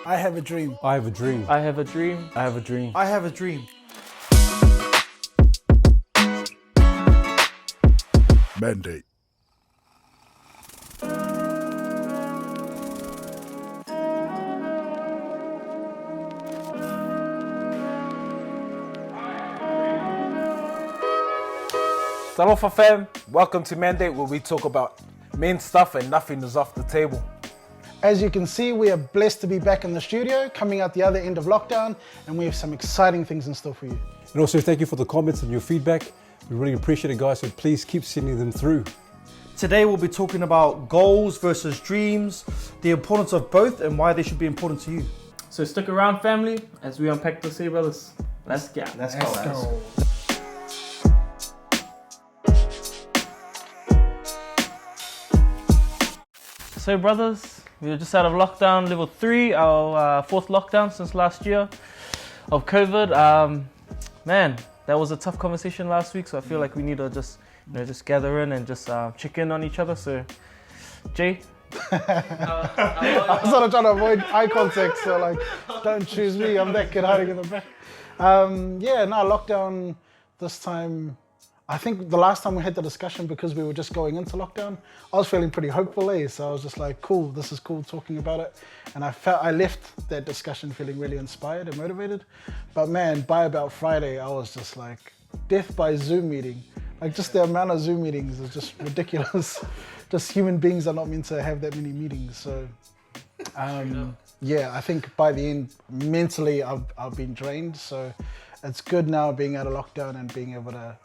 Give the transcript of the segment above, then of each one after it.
I have a dream. I have a dream. I have a dream. I have a dream. I have a dream. Mandate. Aloha fam, welcome to Mandate, where we talk about main stuff and nothing is off the table. As you can see, we are blessed to be back in the studio, coming out the other end of lockdown, and we have some exciting things in store for you. And also thank you for the comments and your feedback. We really appreciate it, guys, so please keep sending them through. Today we'll be talking about goals versus dreams, the importance of both and why they should be important to you. So stick around, family, as we unpack this here, brothers. Let's go. Let's go. So, brothers, we were just out of lockdown, level 3, our fourth lockdown since last year of COVID. Man, that was a tough conversation last week, so I feel like we need to just gather in and just check in on each other. So, Jay. I was sort of trying to avoid eye contact, so like, don't choose me, I'm that kid hiding in the back. Lockdown this time, I think the last time we had the discussion, because we were just going into lockdown, I was feeling pretty hopeful, so I was just like, cool, this is cool talking about it. And I left that discussion feeling really inspired and motivated. But man, by about Friday, I was just like, death by Zoom meeting. Like just the amount of Zoom meetings is just ridiculous. Just human beings are not meant to have that many meetings. So I think by the end, mentally, I've been drained. So it's good now being out of lockdown and being able to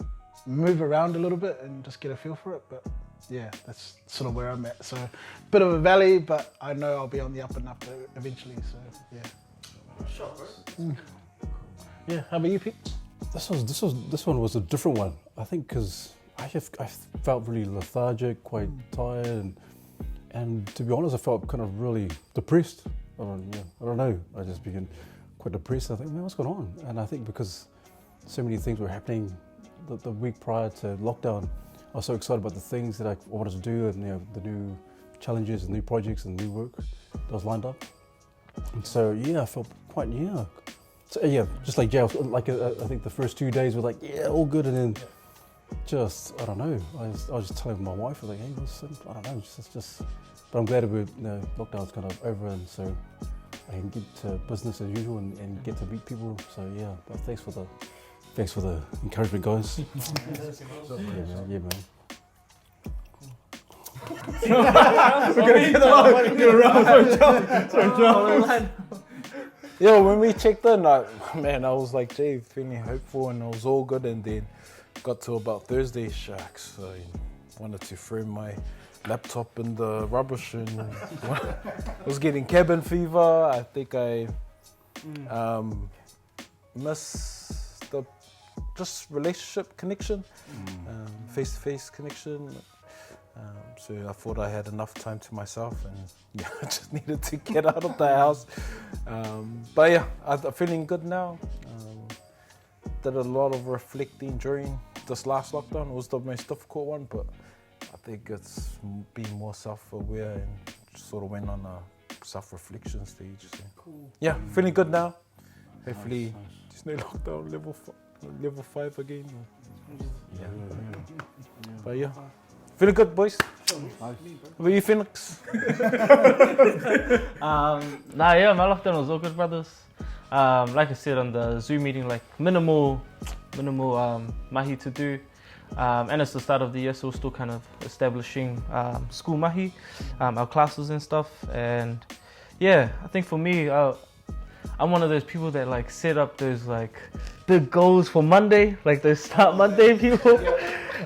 move around a little bit and just get a feel for it. But yeah, that's sort of where I'm at. So bit of a valley, but I know I'll be on the up and up eventually. So yeah. Sure, bro. Yeah, how about you, Pete? This one was a different one. I think because I felt really lethargic, quite tired, and to be honest, I felt kind of really depressed. I don't know. I just began quite depressed. I think, man, what's going on? And I think because so many things were happening the week prior to lockdown, I was so excited about the things that I wanted to do and the new challenges and new projects and new work that was lined up. And so yeah, I felt quite So yeah, just like Jay, I think the first 2 days were like, yeah, all good, and then just, I don't know, I was just telling my wife, I was like, hey, I don't know, just but I'm glad lockdown's kind of over, and so I can get to business as usual and get to meet people. So yeah, but thanks for the encouragement, guys. yeah, man. Yo, when we checked in, I was like, Jay, feeling hopeful and it was all good, and then got to about Thursday, shucks, I wanted to throw my laptop in the rubbish and I was getting cabin fever. I think I missed the just relationship connection, face-to-face connection. So I thought I had enough time to myself, and yeah, I just needed to get out of the house. But yeah, I'm feeling good now. Did a lot of reflecting during this last lockdown. It was the most difficult one, but I think it's being more self-aware and sort of went on a self-reflection stage. So. Cool. Yeah, feeling good now. Hopefully, there's no lockdown level 5 again. Yeah. But yeah. Feeling good, boys? How about you, Phoenix? My lockdown was all good, brothers. Like I said on the Zoom meeting, like minimal mahi to do. And it's the start of the year, so we're still kind of establishing school mahi, our classes and stuff. And yeah, I think for me, I'm one of those people that like set up those like big goals for Monday, like those start Monday people.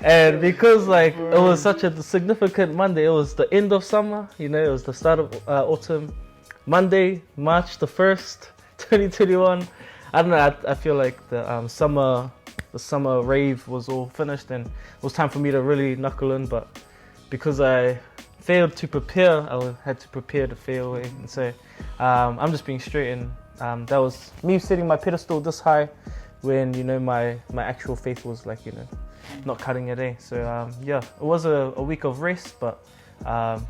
And because like it was such a significant Monday, it was the end of summer, it was the start of autumn. Monday, March the 1st, 2021. I don't know, I feel like the summer rave was all finished and it was time for me to really knuckle in, but because I failed to prepare, I had to prepare to fail. And so I'm just being straight, and that was me setting my pedestal this high when my actual faith was like not cutting it, so yeah, it was a week of rest, but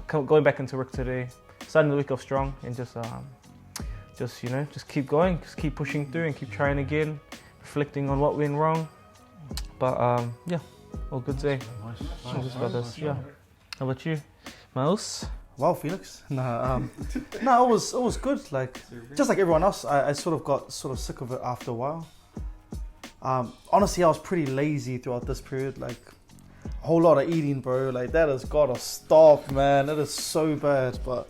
going back into work today, starting the week off strong, and just just just keep going, just keep pushing through and keep trying again, reflecting on what went wrong. But yeah, all good day. All good brothers. Yeah. How about you, Miles? Wow, Felix. No, it was good. Like just like everyone else, I sort of got sick of it after a while. Honestly, I was pretty lazy throughout this period. Like a whole lot of eating, bro. Like that has gotta stop, man. It is so bad. But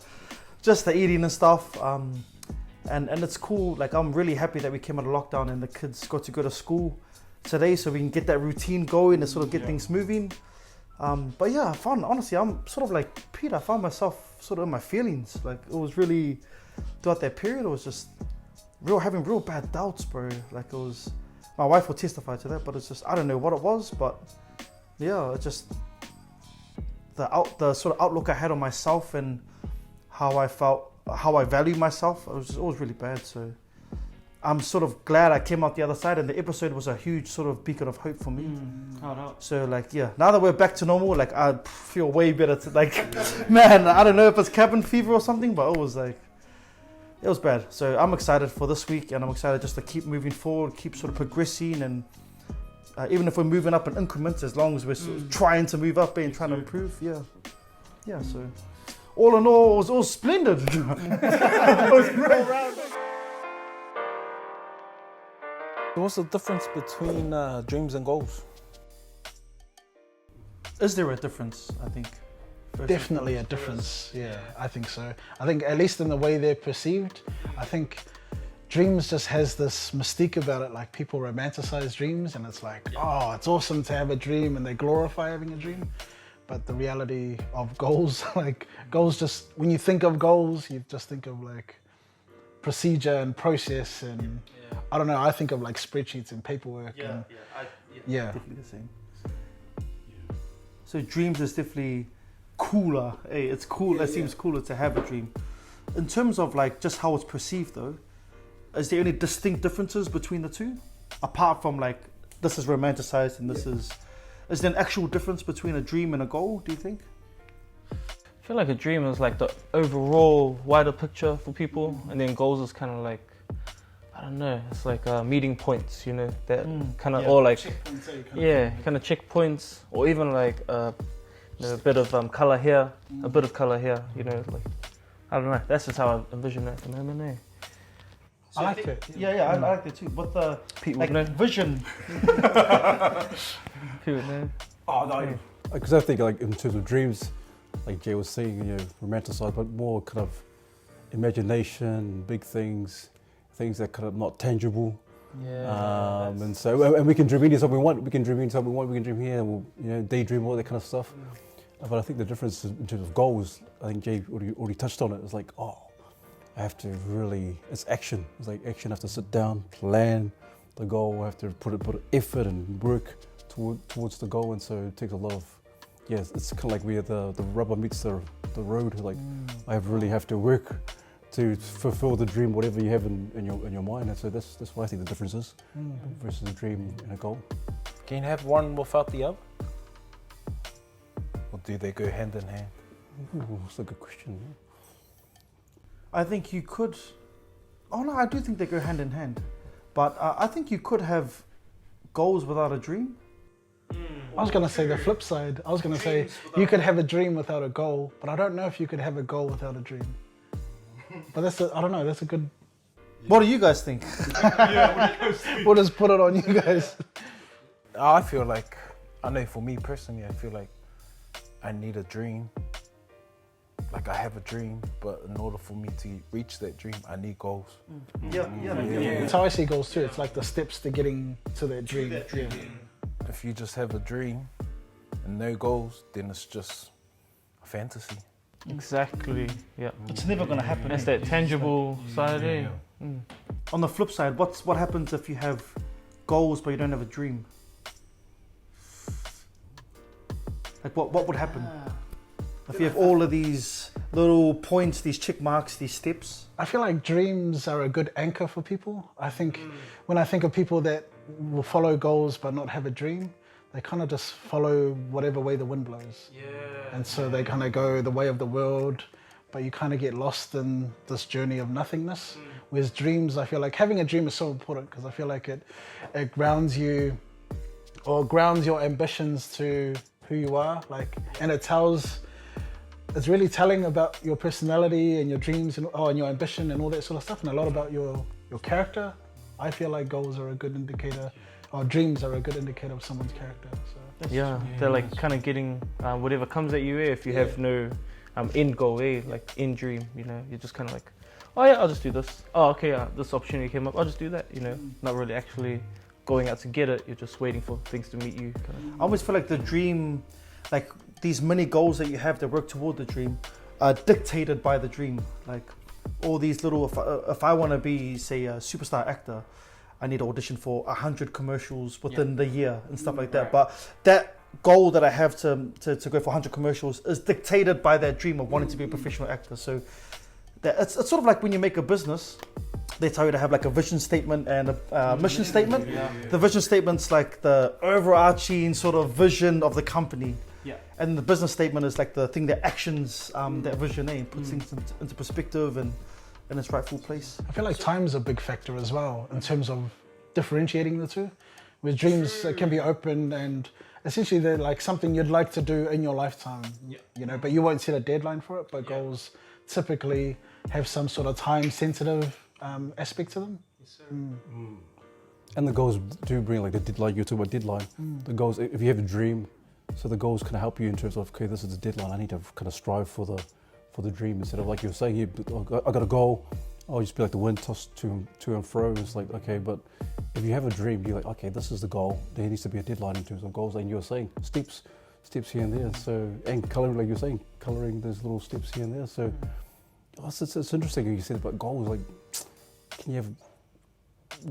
just the eating and stuff. And it's cool. Like I'm really happy that we came out of lockdown and the kids got to go to school today, so we can get that routine going and sort of get things moving. But yeah, honestly, I'm sort of like Pete. I found myself sort of in my feelings. Like it was really throughout that period. It was just having real bad doubts, bro. Like it was. My wife will testify to that, but it's just I don't know what it was, but yeah, it just the sort of outlook I had on myself and how I felt, how I valued myself. It was really bad. So I'm sort of glad I came out the other side, and the episode was a huge sort of beacon of hope for me. So like, yeah, now that we're back to normal, like I feel way better. Man, I don't know if it's cabin fever or something, but it was bad. So I'm excited for this week, and I'm excited just to keep moving forward, keep sort of progressing, and even if we're moving up in increments, as long as we're sort of trying to move up and trying to improve, yeah. So all in all, it was all splendid. It was great. What's the difference between dreams and goals? Is there a difference? I think. Definitely a difference. Yeah, I think so. I think at least in the way they're perceived, I think dreams just has this mystique about it. Like people romanticize dreams, and it's like, oh, it's awesome to have a dream, and they glorify having a dream. But the reality of goals, like goals, just when you think of goals, you just think of like procedure and process, and I don't know. I think of like spreadsheets and paperwork. Definitely the same. So dreams is definitely cooler. Hey, it's cool. It seems cooler to have a dream. In terms of like just how it's perceived, though, is there any distinct differences between the two? Apart from like this is romanticized and this is there an actual difference between a dream and a goal? Do you think? I feel like a dream is like the overall wider picture for people, and then goals is kind of like, I don't know, it's like meeting points, that kind of all like, kind of checkpoints, or even like a bit of colour here, a bit of colour here, like, I don't know, that's just how I envision it at the moment, eh? I like it. I like it too. But the Pete like would know. vision. Pete would know. Oh no. Because I think like in terms of dreams, like Jay was saying, romanticize, but more kind of imagination, big things that kind of not tangible. Yeah. And so, and we can dream anything we want. We can dream anytime we want. We can dream here. We'll, daydream, all that kind of stuff. But I think the difference in terms of goals, I think Jay already touched on it. It's like, I have to really. It's action. It's like action. I have to sit down, plan the goal. I have to put effort and work towards the goal. And so it takes a lot of. It's kind of like where the rubber meets the road. Like I really have to work to fulfill the dream, whatever you have in your mind. And so that's why I think the difference is versus a dream and a goal. Can you have one without the other? Or do they go hand in hand? Ooh, that's a good question. I think you could. Oh no, I do think they go hand in hand. But I think you could have goals without a dream. I was going to say the flip side. I was going to say you could have a dream without a goal, but I don't know if you could have a goal without a dream. But I don't know, that's a good... What do you guys think? We'll just put it on you guys. I feel like, I know for me personally, I feel like I need a dream. Like I have a dream, but in order for me to reach that dream, I need goals. That's how I see goals too. It's like the steps to getting to that dream. If you just have a dream and no goals, then it's just a fantasy. Exactly. Yeah. It's never going to happen. That's that tangible side, eh? On the flip side, what happens if you have goals but you don't have a dream? Like what would happen? If you have all of these little points, these check marks, these steps? I feel like dreams are a good anchor for people. I think when I think of people that will follow goals but not have a dream, they kind of just follow whatever way the wind blows. And so they kind of go the way of the world, but you kind of get lost in this journey of nothingness Whereas dreams, I feel like having a dream is so important because I feel like it grounds you or grounds your ambitions to who you are, like, and it's really telling about your personality and your dreams and your ambition and all that sort of stuff, and a lot about your character. I feel like goals are a good indicator, or dreams are a good indicator of someone's character. So Yeah, they're like kind of getting whatever comes at you. If you have no end goal, like end dream, you know, you're just kind of like, oh yeah, I'll just do this. Oh okay, this opportunity came up, I'll just do that. You know, not really actually going out to get it. You're just waiting for things to meet you. I always feel like the dream, like these mini goals that you have that work toward the dream, are dictated by the dream. Like all these little, if I want to be, say, a superstar actor, I need to audition for 100 commercials within the year and stuff like that. Right. But that goal that I have to go for 100 commercials is dictated by that dream of wanting to be a professional actor. So it's sort of like when you make a business, they tell you to have like a vision statement and a mission statement. The vision statement's like the overarching sort of vision of the company. And the business statement is like the thing that actions that vision and puts things into perspective and in its rightful place. I feel like time's a big factor as well in terms of differentiating the two. With dreams, it can be open and essentially they're like something you'd like to do in your lifetime, you know, but you won't set a deadline for it. But goals typically have some sort of time-sensitive aspect to them. Yes, sir. And the goals do bring like you talk about deadline. The goals, if you have a dream, so the goals can help you in terms of, okay, this is the deadline. I need to kind of strive for the dream instead of like you're saying, I got a goal. I'll just be like the wind tossed to and fro. It's like, okay, but if you have a dream, you're like, okay, this is the goal. There needs to be a deadline in terms of goals. And you're saying steps here and there. So, and coloring, like you're saying, coloring those little steps here and there. So it's interesting you said about goals. Like, can you have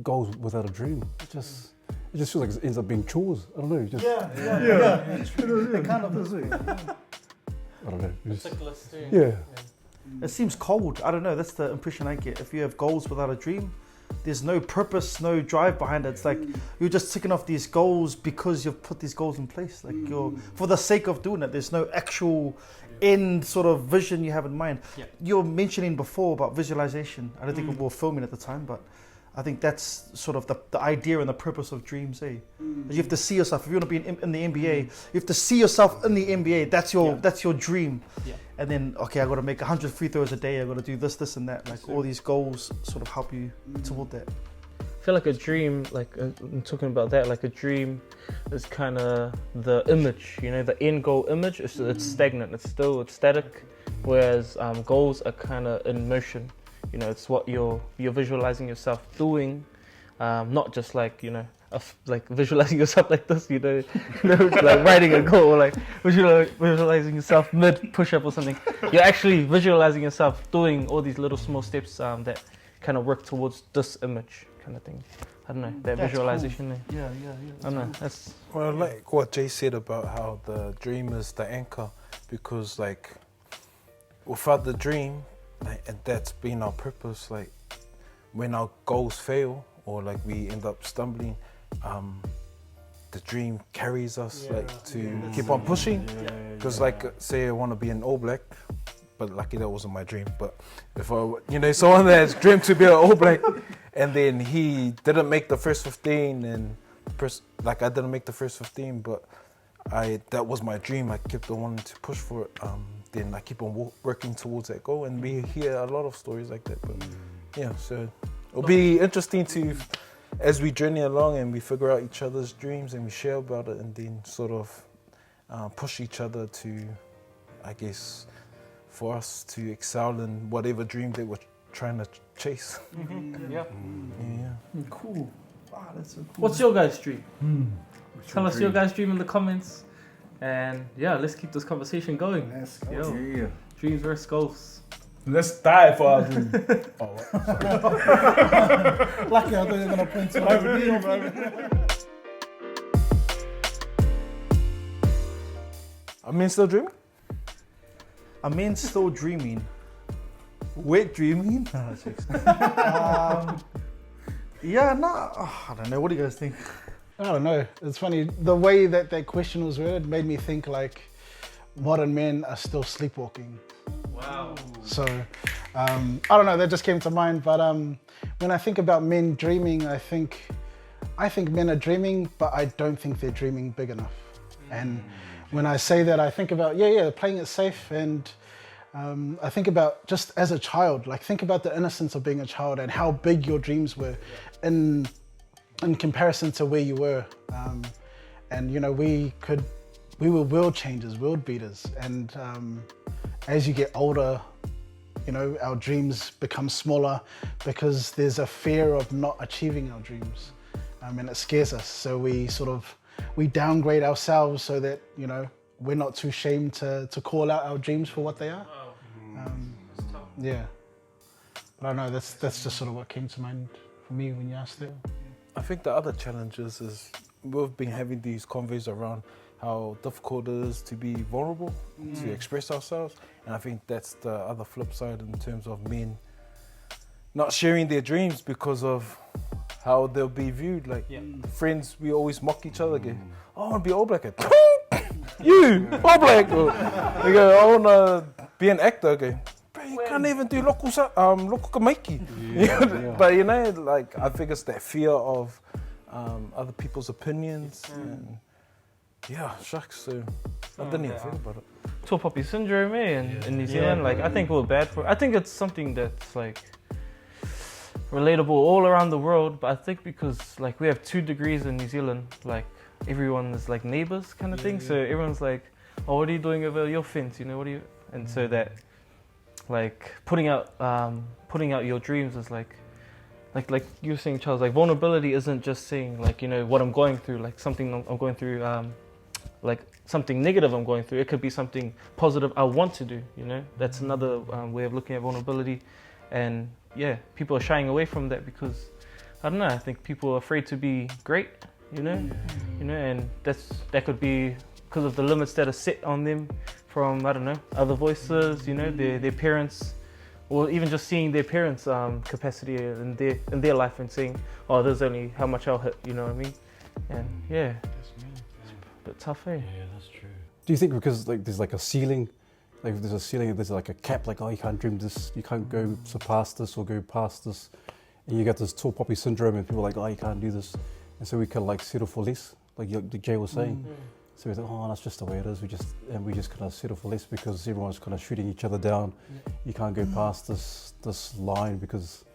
goals without a dream? It just feels like it ends up being chores. I don't know. Just, It kind of does. I don't know. Yeah. It seems cold. I don't know. That's the impression I get. If you have goals without a dream, there's no purpose, no drive behind it. It's like you're just ticking off these goals because you've put these goals in place. Like you're for the sake of doing it. There's no actual end sort of vision you have in mind. You're mentioning before about visualization. I don't think we were filming at the time, but I think that's sort of the idea and the purpose of dreams, eh? You have to see yourself. If you want to be in the NBA, you have to see yourself in the NBA. That's your dream. And then, okay, I got to make 100 free throws a day. I got to do this, and that. Like all these goals sort of help you toward that. I feel like a dream, like I'm talking about that, like a dream is kind of the image, you know, the end goal image. It's stagnant. It's static. Whereas goals are kind of in motion. You know, it's what you're visualizing yourself doing, not just like, you know, like visualizing yourself like this, you know, like writing a goal, or like visualizing yourself mid push-up or something. You're actually visualizing yourself doing all these little small steps that kind of work towards this image kind of thing. I don't know, that That's visualization cool. there. Yeah. I don't know, that's... Well, like what Jay said about how the dream is the anchor, because like without the dream, like, and that's been our purpose, like when our goals fail or like we end up stumbling, the dream carries us to keep on pushing. Because like say I want to be an All Black, but lucky that wasn't my dream. But if I, you know, someone that's dreamed to be an All Black, and then he didn't make the first 15, and like I didn't make the first 15, but that was my dream. I kept on wanting to push for it. Then I keep on working towards that goal, and we hear a lot of stories like that. But yeah, so it'll be interesting to, as we journey along and we figure out each other's dreams and we share about it, and then sort of push each other to, I guess, for us to excel in whatever dream they were trying to chase. Yeah. Cool. Wow, that's so cool. What's your guys' dream? Tell us your guys' dream in the comments. And yeah, let's keep this conversation going. Let's go. Yo, dreams versus goals. Let's die for our dream. Lucky I thought you were going to point to I mean, still dreaming? A man still dreaming. Wet dreaming? I don't know. What do you guys think? I don't know. It's funny. The way that question was worded made me think like modern men are still sleepwalking. Wow. So, I don't know, that just came to mind. But when I think about men dreaming, I think men are dreaming, but I don't think they're dreaming big enough. And when I say that, I think about, they're playing it safe. And I think about just as a child, like think about the innocence of being a child and how big your dreams were in comparison to where you were. And, you know, we were world changers, world beaters. And as you get older, you know, our dreams become smaller because there's a fear of not achieving our dreams. And it scares us. So we downgrade ourselves so that, you know, we're not too ashamed to call out our dreams for what they are. Yeah. But I don't know, that's just sort of what came to mind for me when you asked that. I think the other challenges is we've been having these convos around how difficult it is to be vulnerable, to express ourselves. And I think that's the other flip side in terms of men not sharing their dreams because of how they'll be viewed. Like friends, we always mock each other. Go, oh, I want to be All Black. You, All Black. They go, I want to be an actor. Okay. Bro, you can't even do local kamaiki. But you know, like I think it's that fear of other people's opinions. And shucks. So I didn't even think about it. Tall poppy syndrome, in New Zealand. Like I think we're bad for. I think it's something that's like relatable all around the world. But I think because like we have 2 degrees in New Zealand, like everyone is like neighbors kind of thing. So everyone's like, oh, what are you doing over your fence? You know, what are you? And so that like putting out your dreams is like you were saying, Charles. Like vulnerability isn't just saying like, you know, what I'm going through, like something I'm going through. Like something negative I'm going through. It could be something positive I want to do, you know? That's another way of looking at vulnerability. And people are shying away from that because, I don't know, I think people are afraid to be great, you know? You know, and that could be because of the limits that are set on them from, I don't know, other voices, you know, their parents, or even just seeing their parents' capacity in their life and saying, oh, there's only how much I'll hit, you know what I mean? And bit tough, eh? Yeah, that's true. Do you think because like there's like a ceiling, like if there's a ceiling, there's like a cap, like oh you can't dream this, you can't go surpass this or go past this, and you get this tall poppy syndrome, and people are like oh you can't do this, and so we can like settle for less, like Jay was saying. So we think oh that's just the way it is. We just kind of settle for less because everyone's kind of shooting each other down. You can't go past this line because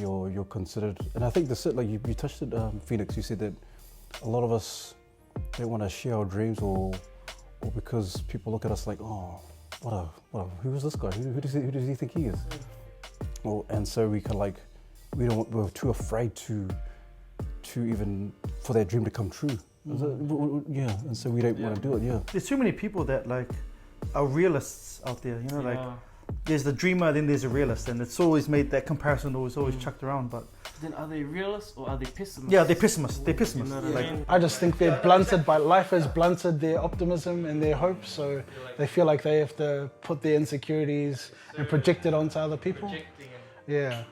you're considered. And I think that's it. Like you touched it, Phoenix. You said that a lot of us don't want to share our dreams or because people look at us like, oh, who is this guy? Who does he think he is? And so we can like, we're too afraid to even for that dream to come true. And so we don't want to do it. There's too many people that like are realists out there, you know, like there's the dreamer, then there's a realist, and it's always made that comparison always chucked around. But then are they realists or are they pessimists? Yeah, they're pessimists. They're pessimists. You know what I mean? I just think they're blunted by life has blunted their optimism and their hope, so they feel like they have to put their insecurities and project it onto other people. Yeah.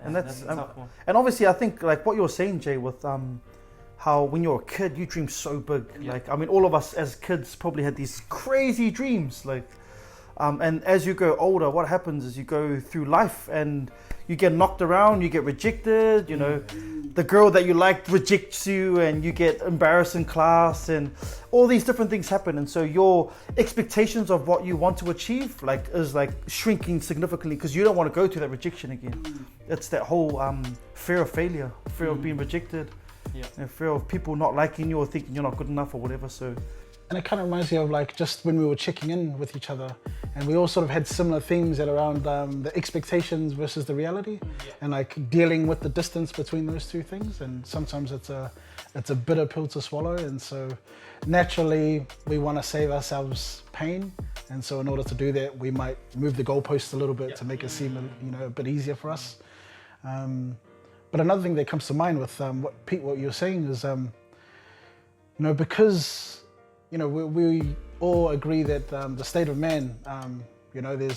And that's a tough one. and obviously I think like what you were saying, Jay, with how when you're a kid you dream so big. Like I mean all of us as kids probably had these crazy dreams, like and as you go older, what happens is you go through life and you get knocked around, you get rejected, you know, the girl that you liked rejects you and you get embarrassed in class and all these different things happen. And so your expectations of what you want to achieve like is like shrinking significantly because you don't want to go through that rejection again. It's that whole fear of failure, fear of being rejected, and fear of people not liking you or thinking you're not good enough or whatever. So. And it kind of reminds me of like just when we were checking in with each other and we all sort of had similar themes that around the expectations versus the reality and like dealing with the distance between those two things. And sometimes it's a bitter pill to swallow. And so naturally we want to save ourselves pain. And so in order to do that, we might move the goalposts a little bit to make it seem, you know, a bit easier for us. But another thing that comes to mind with what you're saying is, you know, because you know, we all agree that the state of man, you know,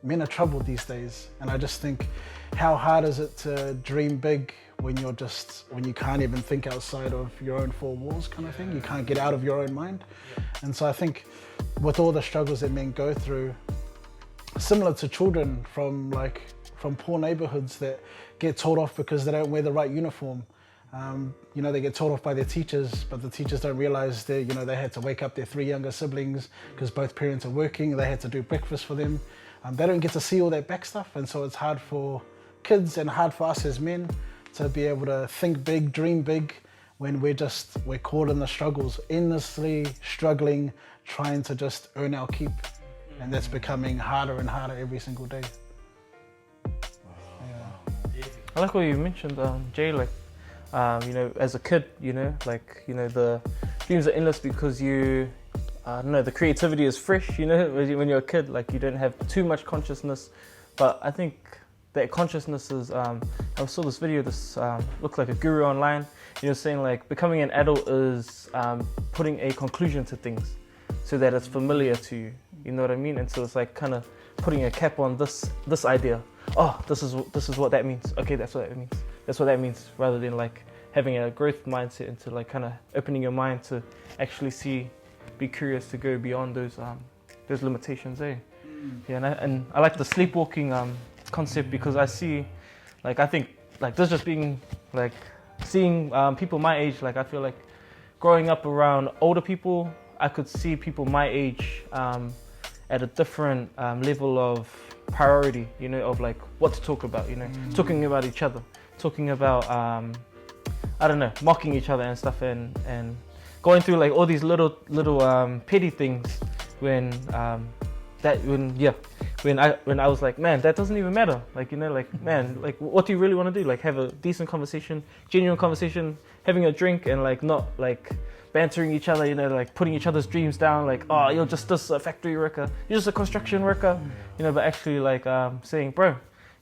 men are troubled these days. And I just think, how hard is it to dream big when you can't even think outside of your own 4 walls kind of thing? You can't get out of your own mind. And so I think with all the struggles that men go through, similar to children from poor neighborhoods that get told off because they don't wear the right uniform. You know, they get told off by their teachers, but the teachers don't realize that, you know, they had to wake up their 3 younger siblings because both parents are working. They had to do breakfast for them. They don't get to see all that back stuff, and so it's hard for kids and hard for us as men to be able to think big, dream big, when we're caught in the struggles, endlessly struggling, trying to just earn our keep. And that's becoming harder and harder every single day. Yeah. I like what you mentioned, Jay, like, you know, as a kid, you know, like, you know, the dreams are endless because you, I don't know, the creativity is fresh, you know, when you're a kid, like you don't have too much consciousness. But I think that consciousness is, I saw this video, this looked like a guru online, you know, saying like becoming an adult is putting a conclusion to things so that it's familiar to you, you know what I mean? And so it's like kind of putting a cap on this idea. Oh, this is what that means. Okay, that's what that means. That's what that means, rather than like having a growth mindset into like kind of opening your mind to actually be curious to go beyond those limitations, eh? Yeah, and I like the sleepwalking concept because I see, like, I think like this just being like seeing people my age, like I feel like growing up around older people, I could see people my age at a different level of priority, you know, of like what to talk about, you know, talking about each other, talking about, I don't know, mocking each other and stuff, and going through like all these little petty things when I was like, man, that doesn't even matter. Like, you know, like, man, like, what do you really want to do? Like, have a decent conversation, genuine conversation, having a drink, and like not like bantering each other, you know, like putting each other's dreams down, like, oh, you're just this factory worker, you're just a construction worker, you know, but actually like saying, bro,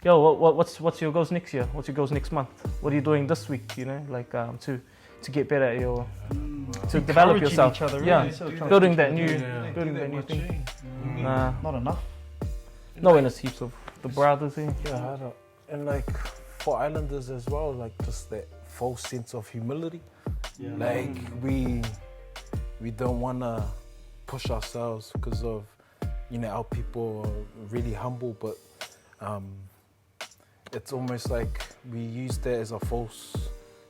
yo, what's your goals next year? What's your goals next month? What are you doing this week? You know, like to get better at your, to develop yourself. Each other, really. Yeah, Sort of trying to building teach that them. new thing. Not enough. No, in a heaps of the brothers, eh? Yeah, and like for islanders as well, like just that false sense of humility. Yeah. Like we don't want to push ourselves because of, you know, our people are really humble, but it's almost like we use that as a false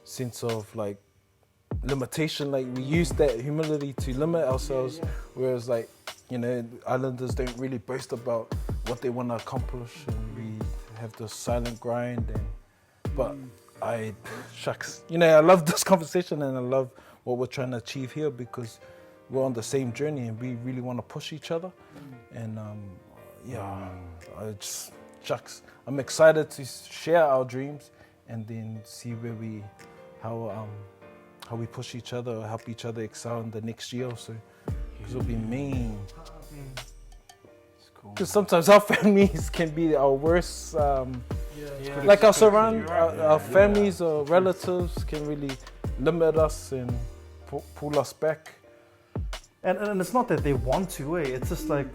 sense of like limitation. Like we use that humility to limit ourselves, whereas like, you know, islanders don't really boast about what they want to accomplish, and we have this silent grind. But shucks, you know, I love this conversation and I love what we're trying to achieve here because we're on the same journey and we really want to push each other. And shucks, I'm excited to share our dreams and then see where how we push each other or help each other excel in the next year or so. Because it'll be mean. Because sometimes our families can be our worst. Like our families or relatives can really limit us and pull us back. And it's not that they want to, eh? It's just like,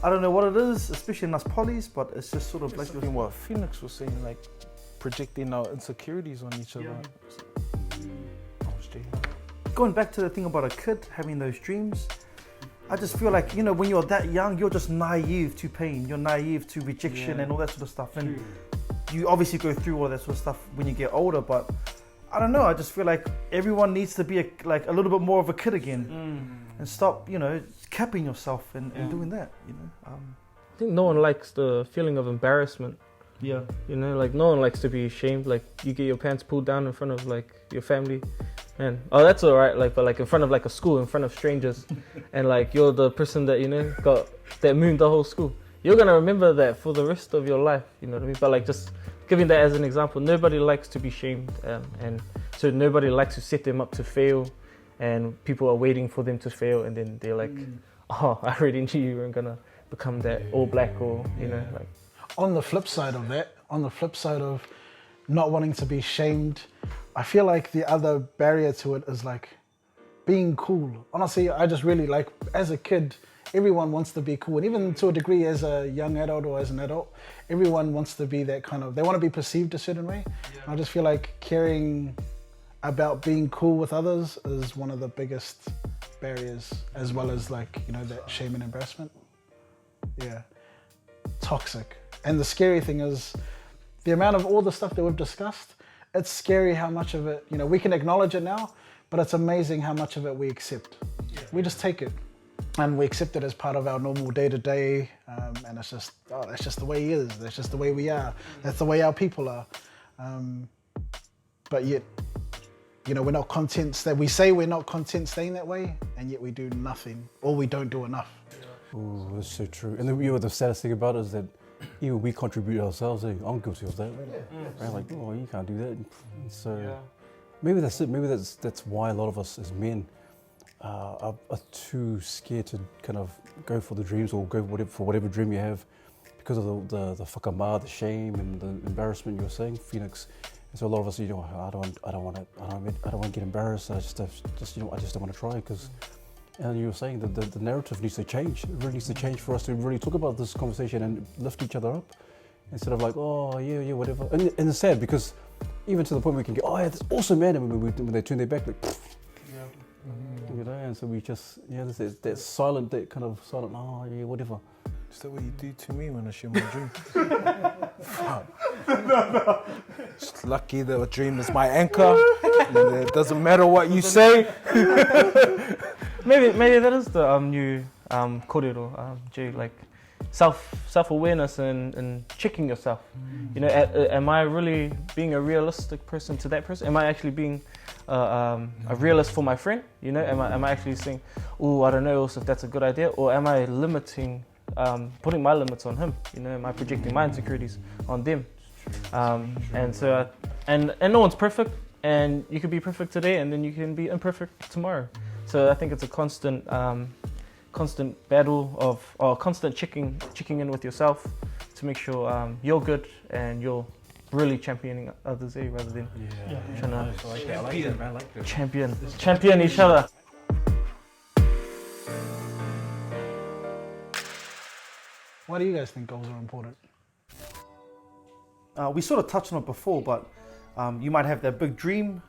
I don't know what it is, especially in us polys, but it's just sort of like what Phoenix was saying, like projecting our insecurities on each other. Going back to the thing about a kid having those dreams, I just feel like, you know, when you're that young, you're just naive to pain, you're naive to rejection and all that sort of stuff. And you obviously go through all that sort of stuff when you get older, but I don't know, I just feel like everyone needs to be a little bit more of a kid again and stop, you know, capping yourself and doing that, you know. I think no one likes the feeling of embarrassment. Yeah. You know, like no one likes to be ashamed. Like you get your pants pulled down in front of like your family, and oh, that's all right. Like, but like in front of like a school, in front of strangers, and like you're the person that, you know, got that mooned the whole school. You're gonna remember that for the rest of your life. You know what I mean? But like just giving that as an example, nobody likes to be shamed, and so nobody likes to set them up to fail, and people are waiting for them to fail, and then they're like, oh, I already knew you weren't gonna become that all black or you know like. On the flip side of that, on the flip side of not wanting to be shamed, I feel like the other barrier to it is like being cool. Honestly, I just really like, as a kid, everyone wants to be cool. And even to a degree as a young adult or as an adult, everyone wants to be that kind of, they want to be perceived a certain way. I just feel like caring about being cool with others is one of the biggest barriers, as well as like, you know, that shame and embarrassment. Yeah. toxic. And the scary thing is the amount of all the stuff that we've discussed, it's scary how much of it, we can acknowledge it now, but it's amazing how much of it we accept. We just take it and we accept it as part of our normal day-to-day, and it's just, that's just the way he is, that's just the way we are, that's the way our people are. But yet, we're not content, that we say we're not content staying that way, and yet we do nothing, or we don't do enough. Oh, that's so true. And then the saddest thing about it is that even we contribute ourselves. I'm guilty of that. Right? Like, oh, you can't do that. So maybe that's it. Maybe that's why a lot of us as men are too scared to kind of go for the dreams or go for whatever dream you have, because of the whakama, the shame and the embarrassment you were saying, Phoenix. And so a lot of us, I don't want to get embarrassed. I just don't want to try because. And you were saying that the narrative needs to change. It really needs to change for us to really talk about this conversation and lift each other up, instead of like, oh yeah, whatever. And it's sad because even to the point where we can go, oh yeah, that's awesome, man. And when they turn their back, like, and so we just, there's that silent, oh yeah, whatever. Is that what you do to me when I share my dream? Fuck. It's lucky that a dream is my anchor. And it doesn't matter what you say. Maybe that is the new kōrero, Jay, like self-awareness and checking yourself. Am I really being a realistic person to that person? Am I actually being a realist for my friend? Am I actually saying, oh, I don't know if that's a good idea, or am I limiting, putting my limits on him? Am I projecting my insecurities on them? And so, and no one's perfect, and you could be perfect today, and then you can be imperfect tomorrow. So I think it's a constant battle or constant checking in with yourself to make sure you're good and you're really championing others, rather than trying to champion each other. Why do you guys think goals are important? We sort of touched on it before, but you might have that big dream,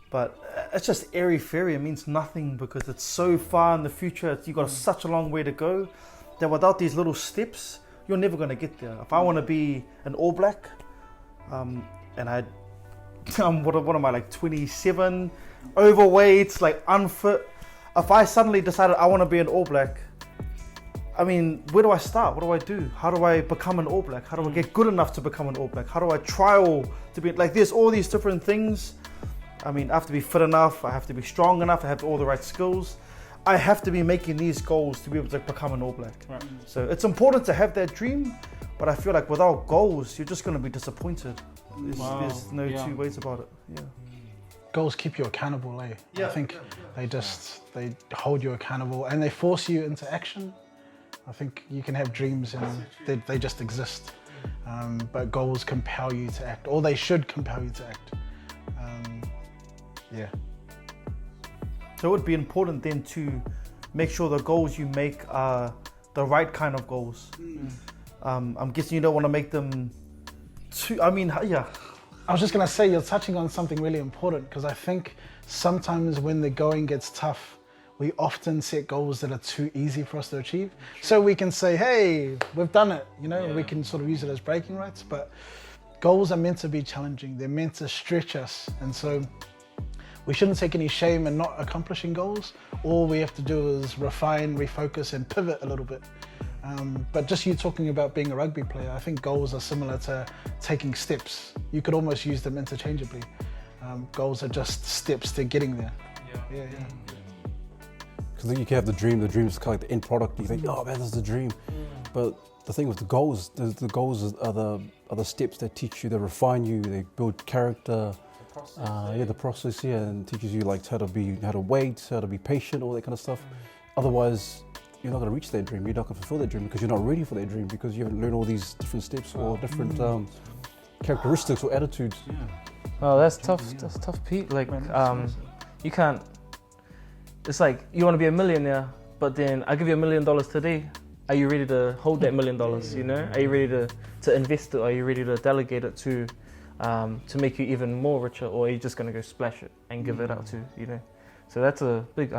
but it's just airy-fairy. It means nothing because it's so far in the future. You've got such a long way to go that without these little steps, you're never going to get there. If I want to be an All Black, and what am I, like 27, overweight, like unfit. If I suddenly decided I want to be an All Black, I mean, where do I start? What do I do? How do I become an All Black? How do I get good enough to become an All Black? How do I trial to be, like, there's all these different things. I mean, I have to be fit enough, I have to be strong enough, I have all the right skills. I have to be making these goals to be able to become an All Black. Right. So it's important to have that dream, but I feel like without goals, you're just going to be disappointed. There's no two ways about it. Yeah. Goals keep you accountable, eh? I think they hold you accountable and they force you into action. I think you can have dreams and they just exist, but goals compel you to act, or they should compel you to act. So it would be important then to make sure the goals you make are the right kind of goals. I'm guessing you don't want to make them too, I was just gonna say, you're touching on something really important, because I think sometimes when the going gets tough, we often set goals that are too easy for us to achieve. So we can say, hey, we've done it, we can sort of use it as bragging rights, but goals are meant to be challenging. They're meant to stretch us. And so we shouldn't take any shame in not accomplishing goals. All we have to do is refine, refocus, and pivot a little bit. But just you talking about being a rugby player, I think goals are similar to taking steps. You could almost use them interchangeably. Goals are just steps to getting there. Yeah. Because you can have the dream is kind of like the end product. You think, oh man, that's the dream. But the thing with the goals are the steps that teach you, that refine you, they build character. The process, and teaches you like how to wait, how to be patient, all that kind of stuff. Otherwise, you're not going to reach that dream. You're not going to fulfill that dream because you're not ready for that dream, because you haven't learned all these different steps or different characteristics or attitudes. Oh, that's tough. That's tough, Pete. Like, you can't. It's like you want to be a millionaire, but then I give you $1 million today. Are you ready to hold that $1 million? Are you ready to invest it? Are you ready to delegate it to make you even more richer, or are you just gonna go splash it and give it out to, So that's a big,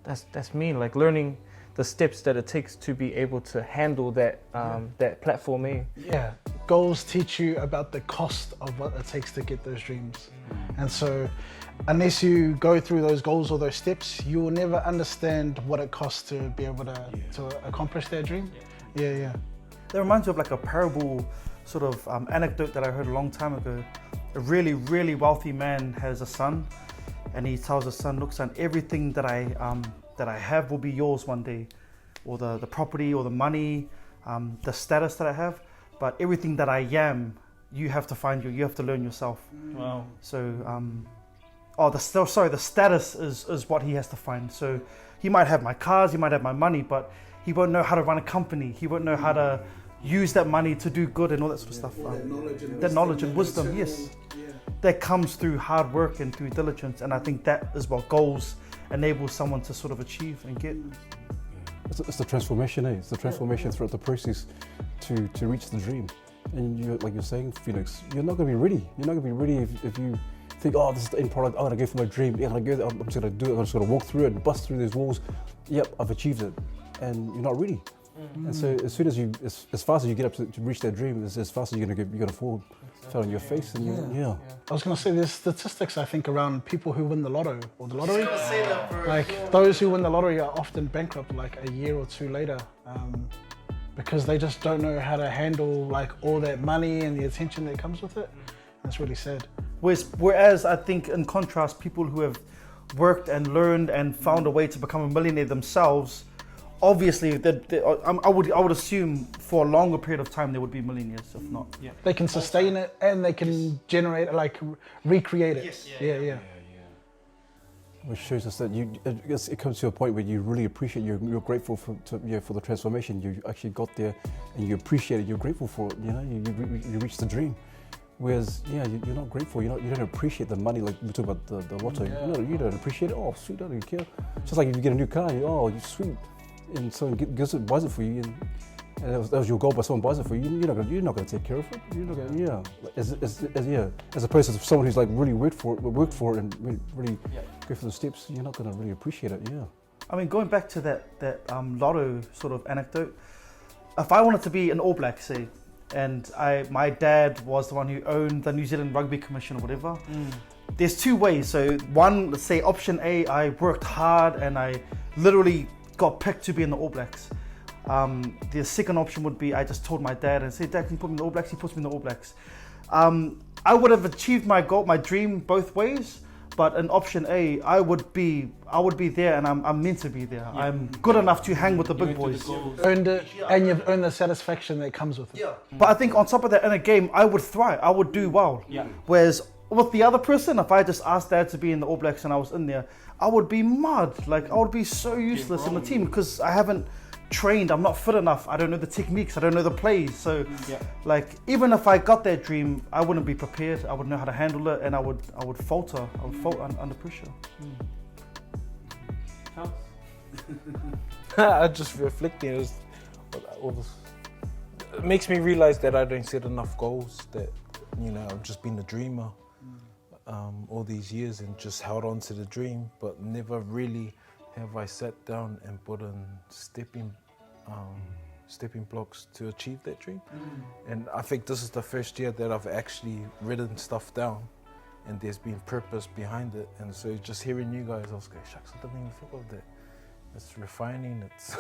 that's mean, like learning the steps that it takes to be able to handle that that platform. Yeah, goals teach you about the cost of what it takes to get those dreams. And so unless you go through those goals or those steps, you will never understand what it costs to be able to accomplish that dream. Yeah. That reminds me of like a parable sort of anecdote that I heard a long time ago. A really, really wealthy man has a son, and he tells his son, look son, everything that I have will be yours one day, or the property or the money, the status that I have, but everything that I am, you have to find you have to learn yourself. Wow. So the status is what he has to find. So he might have my cars, he might have my money, but he won't know how to run a company, he won't know how to use that money to do good and all that sort of stuff. That knowledge and wisdom, yes. That comes through hard work and through diligence, and I think that is what goals enable someone to sort of achieve and get. It's the transformation, It's the transformation throughout the process to reach the dream. And you, like you're saying, Phoenix, you're not going to be ready. You're not going to be ready if you think, oh, this is the end product, I'm going to go for my dream. Yeah, I'm just going to do it. I'm just going to walk through it and bust through these walls. Yep, I've achieved it. And you're not ready. And so as soon as as fast as you get up to reach that dream, as fast as you're going to fall fell on your face. And I was going to say there's statistics, I think, around people who win the lotto or the lottery. Like those who win the lottery are often bankrupt like a year or two later, because they just don't know how to handle like all that money and the attention that comes with it. It's really sad. Whereas I think in contrast, people who have worked and learned and found a way to become a millionaire themselves, obviously I would assume for a longer period of time they would be millionaires, if not. Yeah. They can sustain it and they can generate, like recreate it. Yes. Yeah. Which shows us that it comes to a point where you really appreciate, you're grateful for the transformation. You actually got there and you appreciate it, you're grateful for it, you reach the dream. Whereas, you're not grateful, you don't appreciate the money, like we talk about the lotto. You don't appreciate it. Oh, sweet, I don't care. Just like if you get a new car, you're sweet. And someone buys it for you, and that was your goal, but someone buys it for you, you're not going to take care of it. You're not going to, as opposed to someone who's like really worked for it and really go for the steps, you're not going to really appreciate it. I mean, going back to that lotto sort of anecdote, if I wanted to be an All Black, say, and my dad was the one who owned the New Zealand Rugby Commission or whatever, there's two ways. So one, let's say option A, I worked hard and I literally got picked to be in the All Blacks. The second option would be I just told my dad and said, Dad, can you put me in the All Blacks? He puts me in the All Blacks. I would have achieved my goal, my dream both ways, but in option A, I would be there and I'm meant to be there. Yeah. I'm good enough to hang with the big boys. Earned it, and you've earned the satisfaction that comes with it. Yeah. But I think on top of that, in a game, I would thrive. I would do well. Yeah. Whereas with the other person, if I just asked Dad to be in the All Blacks and I was in there, I would be mud. Like I would be so useless in the team because I haven't trained. I'm not fit enough. I don't know the techniques. I don't know the plays. So, like even if I got that dream, I wouldn't be prepared. I wouldn't know how to handle it, and I would falter. I would falter under pressure. I just reflecting. It makes me realize that I don't set enough goals. That I've just been a dreamer all these years and just held on to the dream, but never really have I sat down and put in stepping blocks to achieve that dream. And I think this is the first year that I've actually written stuff down and there's been purpose behind it. And so just hearing you guys, I was like, shucks, I didn't even think of that. It's refining, it's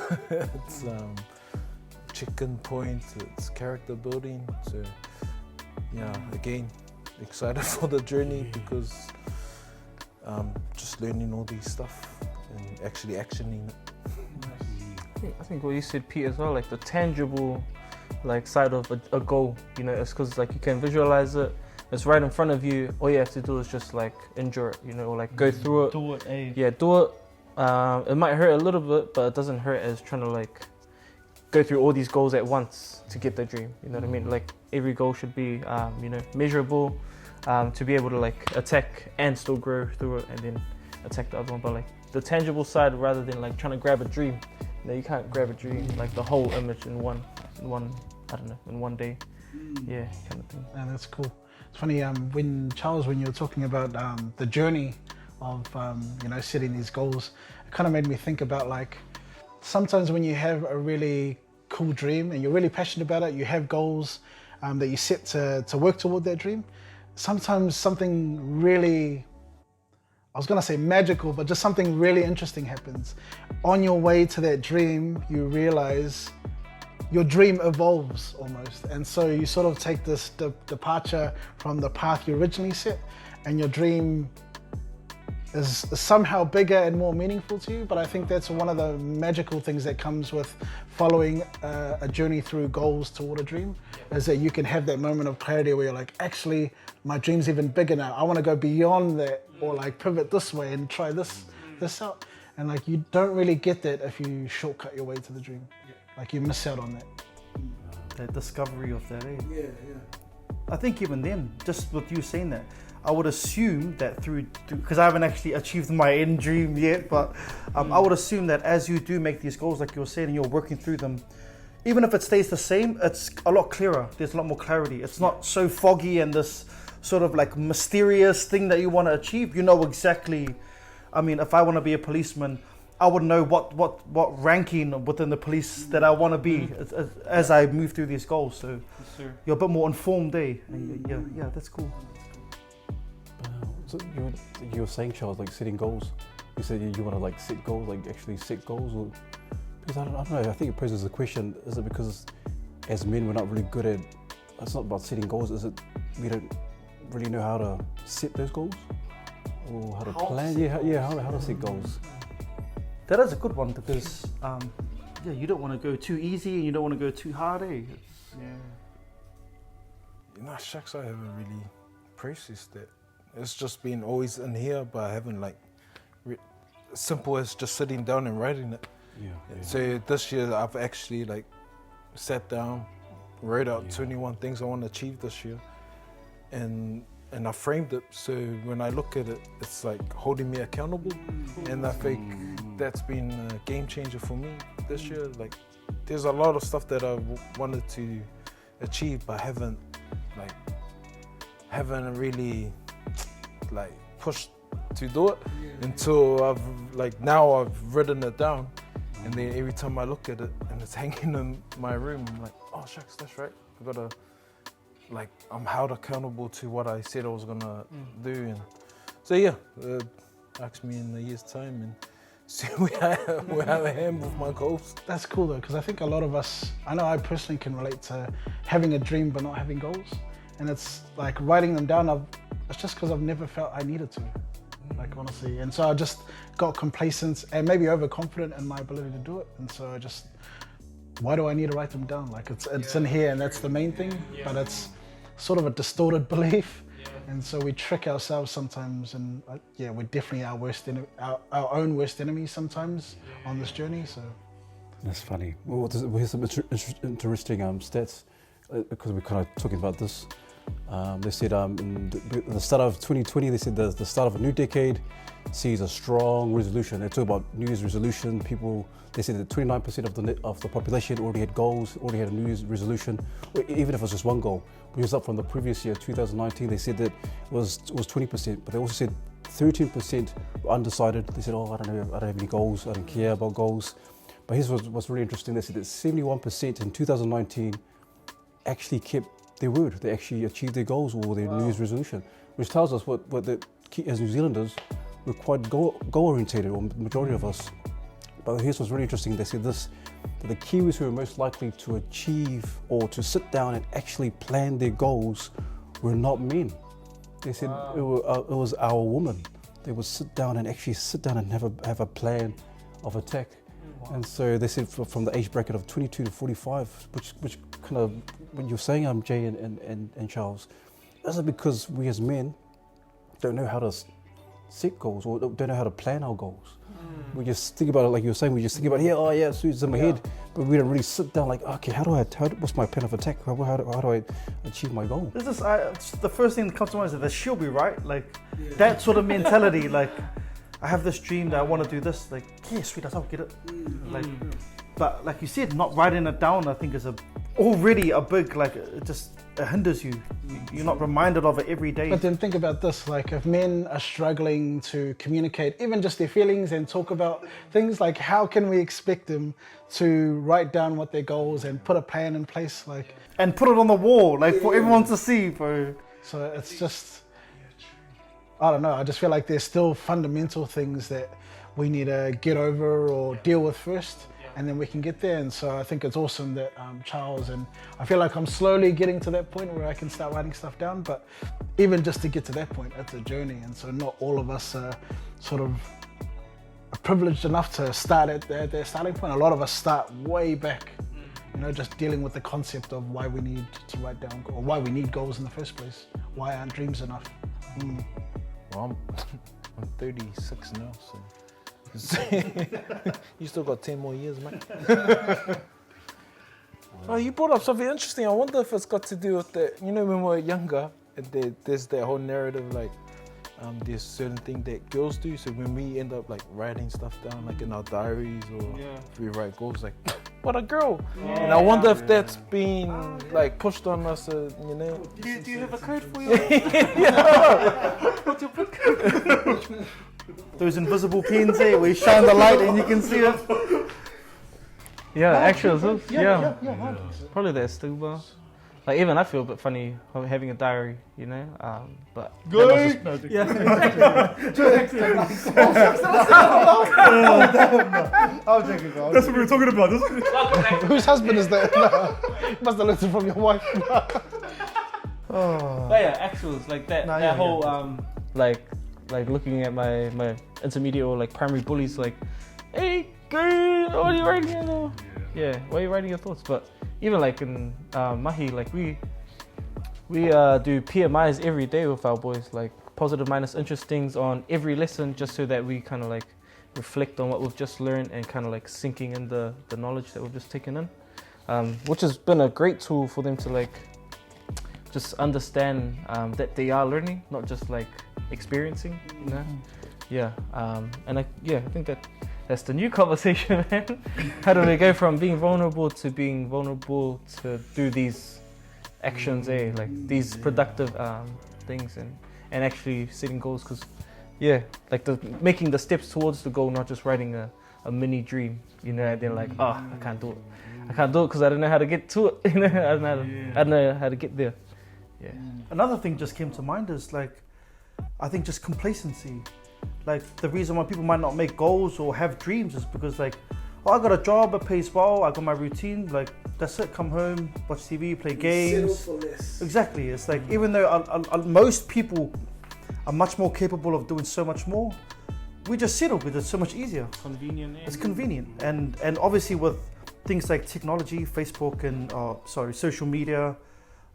chicken point, it's character building. So again, excited for the journey because just learning all these stuff and actually actioning it. I think what you said, Pete, as well, like the tangible side of a goal, it's because you can visualize it, it's right in front of you, all you have to do is just endure it, or go through it. Do it, eh? Yeah, do it. It might hurt a little bit, but it doesn't hurt as trying to go through all these goals at once to get the dream, you know what I mean? Every goal should be, measurable, to be able to attack and still grow through it and then attack the other one. But the tangible side rather than trying to grab a dream. You can't grab a dream, the whole image in one day. Yeah, kind of thing. Yeah, that's cool. It's funny, when you were talking about the journey of, setting these goals, it kind of made me think about sometimes when you have a really cool dream and you're really passionate about it, you have goals that you set to work toward that dream. Sometimes something really, I was gonna say magical, but just something really interesting happens. On your way to that dream, you realize your dream evolves almost. And so you sort of take this departure from the path you originally set, and your dream is somehow bigger and more meaningful to you. But I think that's one of the magical things that comes with following a journey through goals toward a dream, is that you can have that moment of clarity where you're like, actually, my dream's even bigger now. I want to go beyond that, or like pivot this way and try this out. And like, you don't really get that if you shortcut your way to the dream. Like, you miss out on that. That discovery of that, eh? Yeah. I think even then, just with you saying that, I would assume that through, because I haven't actually achieved my end dream yet, but I would assume that as you do make these goals, like you were saying, and you're working through them, even if it stays the same, it's a lot clearer. There's a lot more clarity. It's not so foggy and this sort of like mysterious thing that you want to achieve. You know exactly, I mean, if I want to be a policeman, I would know what ranking within the police that I want to be as I move through these goals. So you're a bit more informed, eh? And yeah, that's cool. So you were saying, Charles, like setting goals. You said you want to like set goals, like actually set goals, or because I don't know. I think it poses the question: is it because as men we're not really good at? It's not about setting goals. Is it we don't really know how to set those goals, or how to plan? How to set goals. That is a good one because you don't want to go too easy and you don't want to go too hard, eh? Shucks, I haven't really processed it. It's just been always in here, but I haven't like simple as just sitting down and writing it. Yeah. So this year I've actually like sat down, wrote out 21 things I want to achieve this year, and I framed it. So when I look at it, it's like holding me accountable, and I think that's been a game changer for me this year. Like, there's a lot of stuff that I wanted to achieve, but haven't really like pushed to do it until I've written it down, and then every time I look at it and it's hanging in my room, I'm like, oh shucks, that's right. I gotta, like, I'm held accountable to what I said I was gonna do. And so ask me in a year's time and see where I am with my goals. That's cool though, because I think a lot of us, I know I personally can relate to having a dream but not having goals. And it's like writing them down, it's just because I've never felt I needed to, like, honestly. And so I just got complacent and maybe overconfident in my ability to do it. And so I just, why do I need to write them down? Like, it's in here and that's the main thing, but it's sort of a distorted belief. And so we trick ourselves sometimes, and we're definitely our own worst enemies sometimes on this journey. So that's funny. Well, here's some interesting stats, because we're kind of talking about this. They said in the start of 2020, they said the start of a new decade sees a strong resolution. They talk about New Year's resolution. People, they said that 29% of the population already had goals, already had a New Year's resolution, or even if it was just one goal. Which was up from the previous year, 2019. They said that it was 20%, but they also said 13% were undecided. They said, oh, I don't have any goals, I don't care about goals. But here's what's really interesting. They said that 71% in 2019 actually kept their word. They actually achieved their goals or their New Year's resolution, which tells us what the key, as New Zealanders, we're quite goal-orientated, or the majority of us. But here's what's really interesting. They said this, that the Kiwis who were most likely to achieve or to sit down and actually plan their goals were not men. They said it was our women. They would sit down and have a plan of attack. And so they said from the age bracket of 22 to 45, which kind of, what you're saying, Jay and Charles, is it because we as men don't know how to set goals or don't know how to plan our goals? We just think about it like you were saying, we just think about, it's in my head, but we don't really sit down like, okay, what's my plan of attack? How do I achieve my goal? This is the first thing that comes to mind is that she'll be right, like that sort of mentality, like I have this dream that I want to do this, like, yeah, sweet, I'll get it. Like, but like you said, not writing it down, I think is a already a big, like, it hinders you. You're not reminded of it every day. But then think about this, like if men are struggling to communicate even just their feelings and talk about things, like how can we expect them to write down what their goals and put a plan in place, like, And put it on the wall, like for everyone to see, bro. so it's just, I don't know, I just feel like there's still fundamental things that we need to get over or deal with first, and then we can get there. And so I think it's awesome that Charles, and I feel like I'm slowly getting to that point where I can start writing stuff down, but even just to get to that point, it's a journey. And so not all of us are sort of privileged enough to start at their starting point. A lot of us start way back, you know, just dealing with the concept of why we need to write down, or why we need goals in the first place. Why aren't dreams enough? Well, I'm 36 now, so you still got 10 more years, mate. Oh, you brought up something interesting. I wonder if it's got to do with that. You know, when we were younger, there's that whole narrative, like, there's certain things that girls do. So when we end up like writing stuff down, like in our diaries, or if we write goals, like, what a girl. And I wonder if that's been like pushed on us, you know. Do you have a code for your? What's your book? Those invisible pens there, where you shine the light and you can see it. Yeah, actually, Yeah. probably that still, bro. Like even I feel a bit funny having a diary, you know. But Good. I'm joking, bro. That's what we were talking about. Whose husband is that? Must have learned it from your wife. But yeah, actuals like that. Nah, that yeah, whole like looking at my intermediate or like primary bullies, like, hey, girl, what are you writing here? Yeah, why are you writing your thoughts? But even like in Mahi, like we do PMIs every day with our boys, like positive minus interestings on every lesson, just so that we kind of like reflect on what we've just learned and kind of like sinking in the knowledge that we've just taken in, which has been a great tool for them to like just understand that they are learning, not just like experiencing, you know. Yeah, and I think that's the new conversation, man. How do we go from being vulnerable to do these actions, like these productive things, and actually setting goals? Because like making the steps towards the goal, not just writing a mini dream, you know, and then like, I can't do it because I don't know how to get to it, you know. I don't know how to get there. Yeah. Another thing just came to mind is like, I think just complacency. Like the reason why people might not make goals or have dreams is because like, I got a job, it pays well, I got my routine, like that's it, come home, watch TV, play games. Settle for less. Exactly, it's like even though most people are much more capable of doing so much more, we just settle because it's so much easier. Convenient. It's convenient, and obviously with things like technology, Facebook and social media,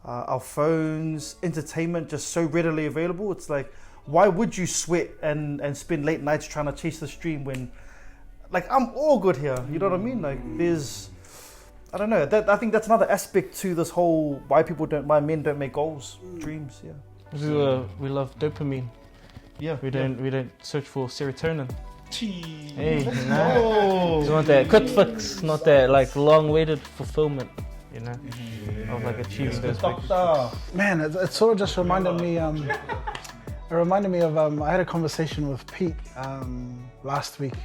our phones, entertainment just so readily available. It's like, why would you sweat and spend late nights trying to chase this dream when, like, I'm all good here? You know what I mean? Like, there's, I don't know. I think that's another aspect to this whole why men don't make goals, dreams. Yeah. We love dopamine. Yeah. We don't search for serotonin. Hey, you know? We want that quick fix, not that like long-waited fulfillment, you know, of like achieving those things. Man, it sort of just reminded me. It reminded me of I had a conversation with Pete last week,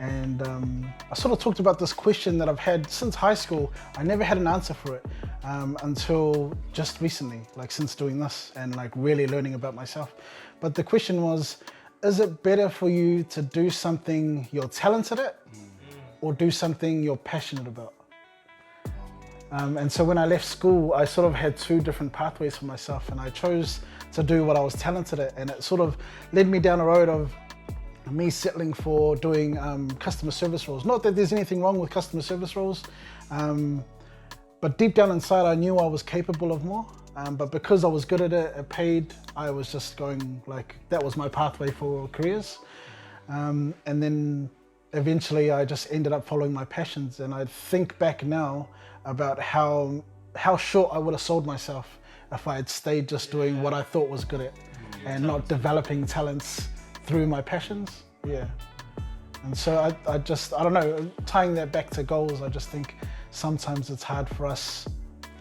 and I sort of talked about this question that I've had since high school. I never had an answer for it until just recently, like since doing this and like really learning about myself. But the question was, is it better for you to do something you're talented at or do something you're passionate about? And so when I left school, I sort of had two different pathways for myself, and I chose to do what I was talented at, and it sort of led me down a road of me settling for doing customer service roles. Not that there's anything wrong with customer service roles, but deep down inside I knew I was capable of more, but because I was good at it, it paid, I was just going like, that was my pathway for careers. And then eventually I just ended up following my passions, and I think back now about how short I would have sold myself if I had stayed just doing what I thought was good at and not developing talents through my passions. Yeah. And so I don't know, tying that back to goals, I just think sometimes it's hard for us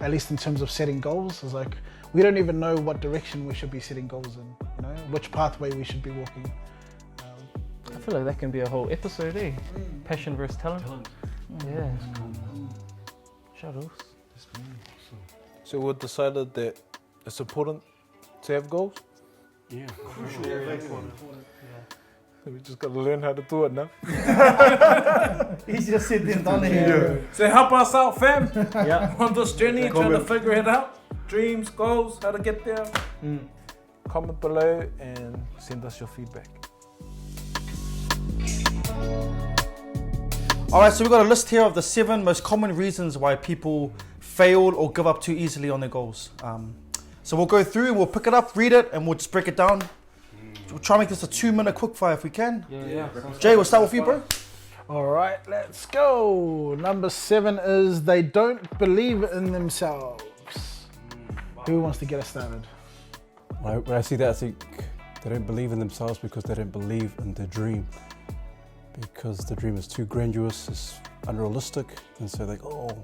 at least in terms of setting goals. It's like we don't even know what direction we should be setting goals in, which pathway we should be walking. I feel like that can be a whole episode, eh? Passion versus talent. Yeah. Shadows. So we decided that it's important to have goals. Yeah. We just got to learn how to do it now. Easier said than done here. So help us out, fam. Yeah. On this journey, trying to figure it out. Dreams, goals, how to get there. Comment below and send us your feedback. Alright, so we've got a list here of the 7 most common reasons why people fail or give up too easily on their goals. So we'll go through, we'll pick it up, read it, and we'll just break it down. We'll try and make this a 2-minute quickfire if we can. Yeah. Jay, we'll start with you, bro. All right, let's go. Number 7 is they don't believe in themselves. Who wants to get us started? When I see that, I think they don't believe in themselves because they don't believe in their dream. Because the dream is too grandiose, it's unrealistic, and so they go, oh,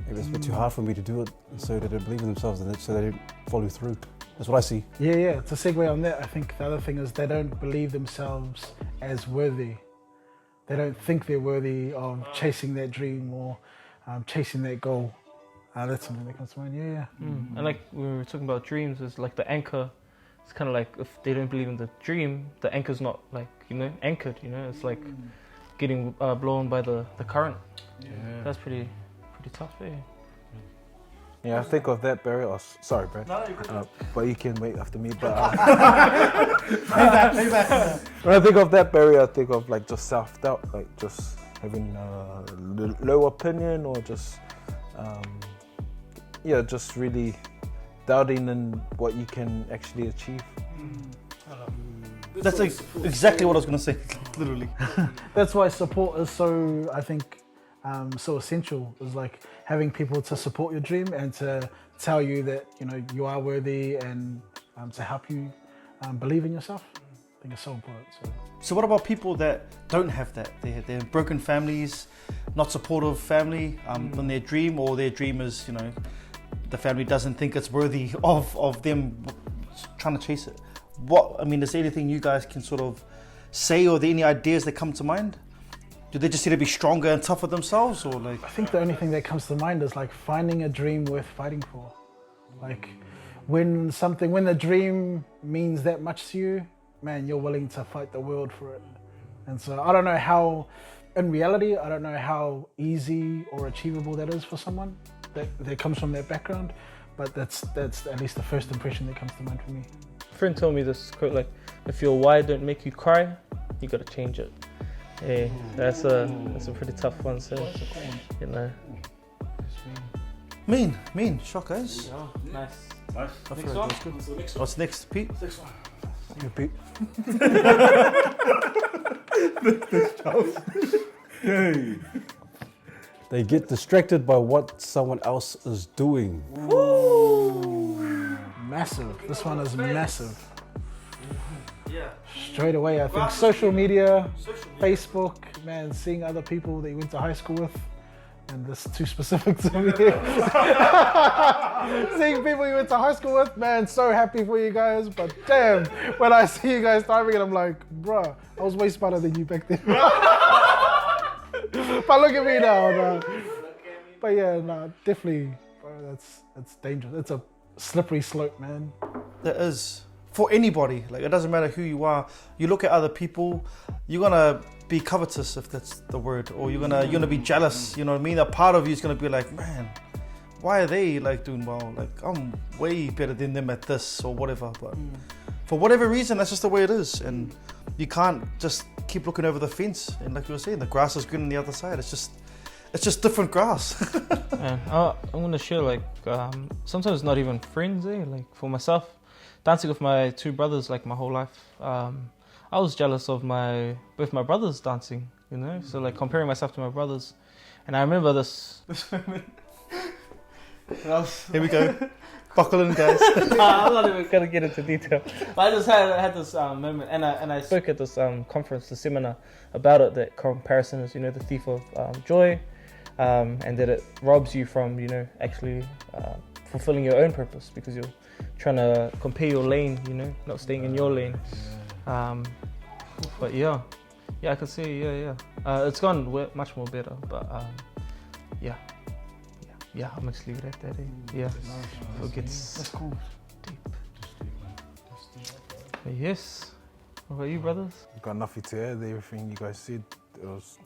maybe it's a bit too hard for me to do it, and so they don't believe in themselves, and so they don't follow through. That's what I see. Yeah. To segue on that, I think the other thing is they don't believe themselves as worthy. They don't think they're worthy of chasing that dream or chasing that goal. That's something that comes to mind. Yeah. And like when we were talking about dreams, it's like the anchor. It's kind of like if they don't believe in the dream, the anchor's not like, anchored, It's like getting blown by the current. Yeah. That's pretty tough, eh? Yeah, I think of that, Barry. Oh, sorry, Brad. No, you're good. But you can wait after me. But Payback. when I think of that, Barry, I think of like just self-doubt, like just having low opinion or just, just really doubting in what you can actually achieve. That's exactly what I was going to say, literally. That's why support is so, I think, so essential. Is like having people to support your dream and to tell you that you are worthy and to help you believe in yourself. I think it's so important. So what about people that don't have that? They're in broken families, not supportive family in their dream, or their dream is, the family doesn't think it's worthy of them trying to chase it. Is there anything you guys can sort of say, or are there any ideas that come to mind? Do they just need to be stronger and tougher themselves, or like? I think the only thing that comes to mind is like finding a dream worth fighting for. Like when the dream means that much to you, man, you're willing to fight the world for it. And so I don't know how, in reality, I don't know how easy or achievable that is for someone that comes from that background, but that's at least the first impression that comes to mind for me. A friend told me this quote, like, if your why don't make you cry, you gotta change it. Yeah, that's a pretty tough one, so, Mean. Shock, guys. Nice. I feel like that was good. What's next, Pete? Yeah, Pete. They get distracted by what someone else is doing. Massive. This one is massive. Yeah. Straight away, I think social media, Facebook, man, seeing other people that you went to high school with, and this is too specific to me. Seeing people you went to high school with, man, so happy for you guys, but damn, when I see you guys thriving, and I'm like, bruh, I was way smarter than you back then. But look at me now, no. But yeah, no, definitely, bro, that's dangerous. It's a slippery slope, man. There is. For anybody, like, it doesn't matter who you are. You look at other people, you're gonna be covetous, if that's the word, or you're gonna be jealous. You know what I mean? A part of you is gonna be like, man, why are they like doing well? Like, I'm way better than them at this or whatever. But for whatever reason, that's just the way it is, and you can't just keep looking over the fence. And like you were saying, the grass is green on the other side. It's just different grass. Man, I'm gonna share, like, sometimes not even friends, like for myself. Dancing with my 2 brothers, like, my whole life, I was jealous of both my brothers dancing, so like comparing myself to my brothers. And I remember this moment. Here we go. Buckle in, guys. I'm not even gonna get into detail. But I just had this moment, and I spoke at this conference, the seminar, about it, that comparison is, the thief of joy. and that it robs you from, you know, actually fulfilling your own purpose because you're trying to compare your lane, you know, not staying in your lane. But yeah, I can see, it's gone much more better, but yeah, I'm gonna just leave it at that. Yeah, it gets That's cool. deep. But yes. What about you, brothers? Got nothing to add. Everything you guys said, it was,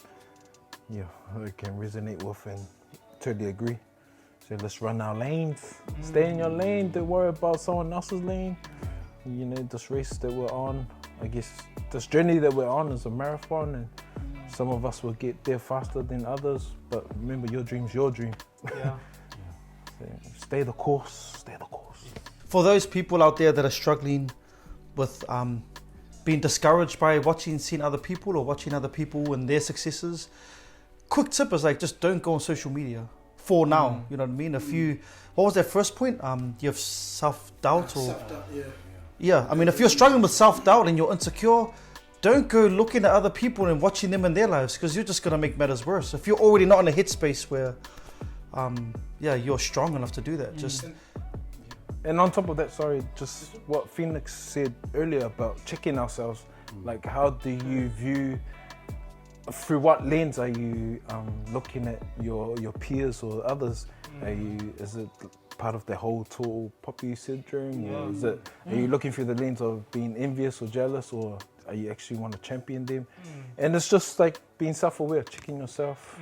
I can resonate with and totally agree. So let's run our lanes. Stay in your lane. Don't worry about someone else's lane. You know, this race that we're on, I guess this journey that we're on is a marathon, and some of us will get there faster than others. But remember, your dream's your dream. Yeah. So stay the course. Stay the course. For those people out there that are struggling with being discouraged by seeing other people or watching other people and their successes, quick tip is like just don't go on social media for now. You know what I mean? What was that first point? You have self-doubt or Self-doubt, yeah. yeah. I mean, if you're struggling with self-doubt and you're insecure, don't go looking at other people and watching them in their lives, because you're just gonna make matters worse. If you're already not in a headspace where you're strong enough to do that, just And on top of that, just what Phoenix said earlier about checking ourselves. Like, how do you view, through what lens are you looking at your peers or others? Is it part of the whole tall poppy syndrome, or are you looking through the lens of being envious or jealous, or are you actually want to champion them? And it's just like being self-aware, checking yourself,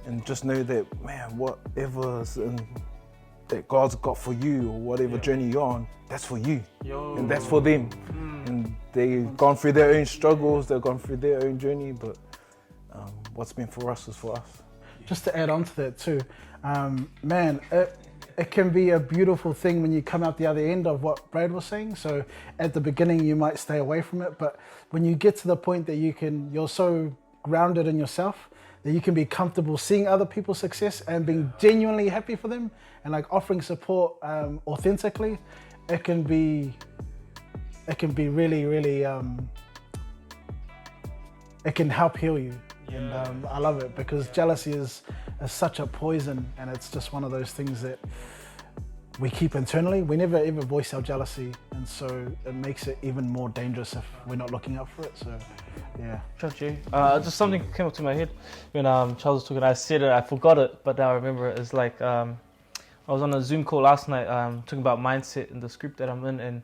and just know that, man, whatever's that God's got for you, or whatever journey you're on, that's for you, and that's for them. And they've gone through their own struggles, they've gone through their own journey, but what's meant for us is for us. Just to add on to that too, man, it can be a beautiful thing when you come out the other end of what Brad was saying. So at the beginning you might stay away from it, but when you get to the point that you're so grounded in yourself that you can be comfortable seeing other people's success and being genuinely happy for them and like offering support authentically, it can be really, really, it can help heal you. And I love it because jealousy is such a poison, and it's just one of those things that we keep internally. We never ever voice our jealousy, and so it makes it even more dangerous if we're not looking out for it. So yeah. Just something came up to my head when Charles was talking. I said it, I forgot it, but now I remember it. It's like I was on a Zoom call last night talking about mindset in this group that I'm in, and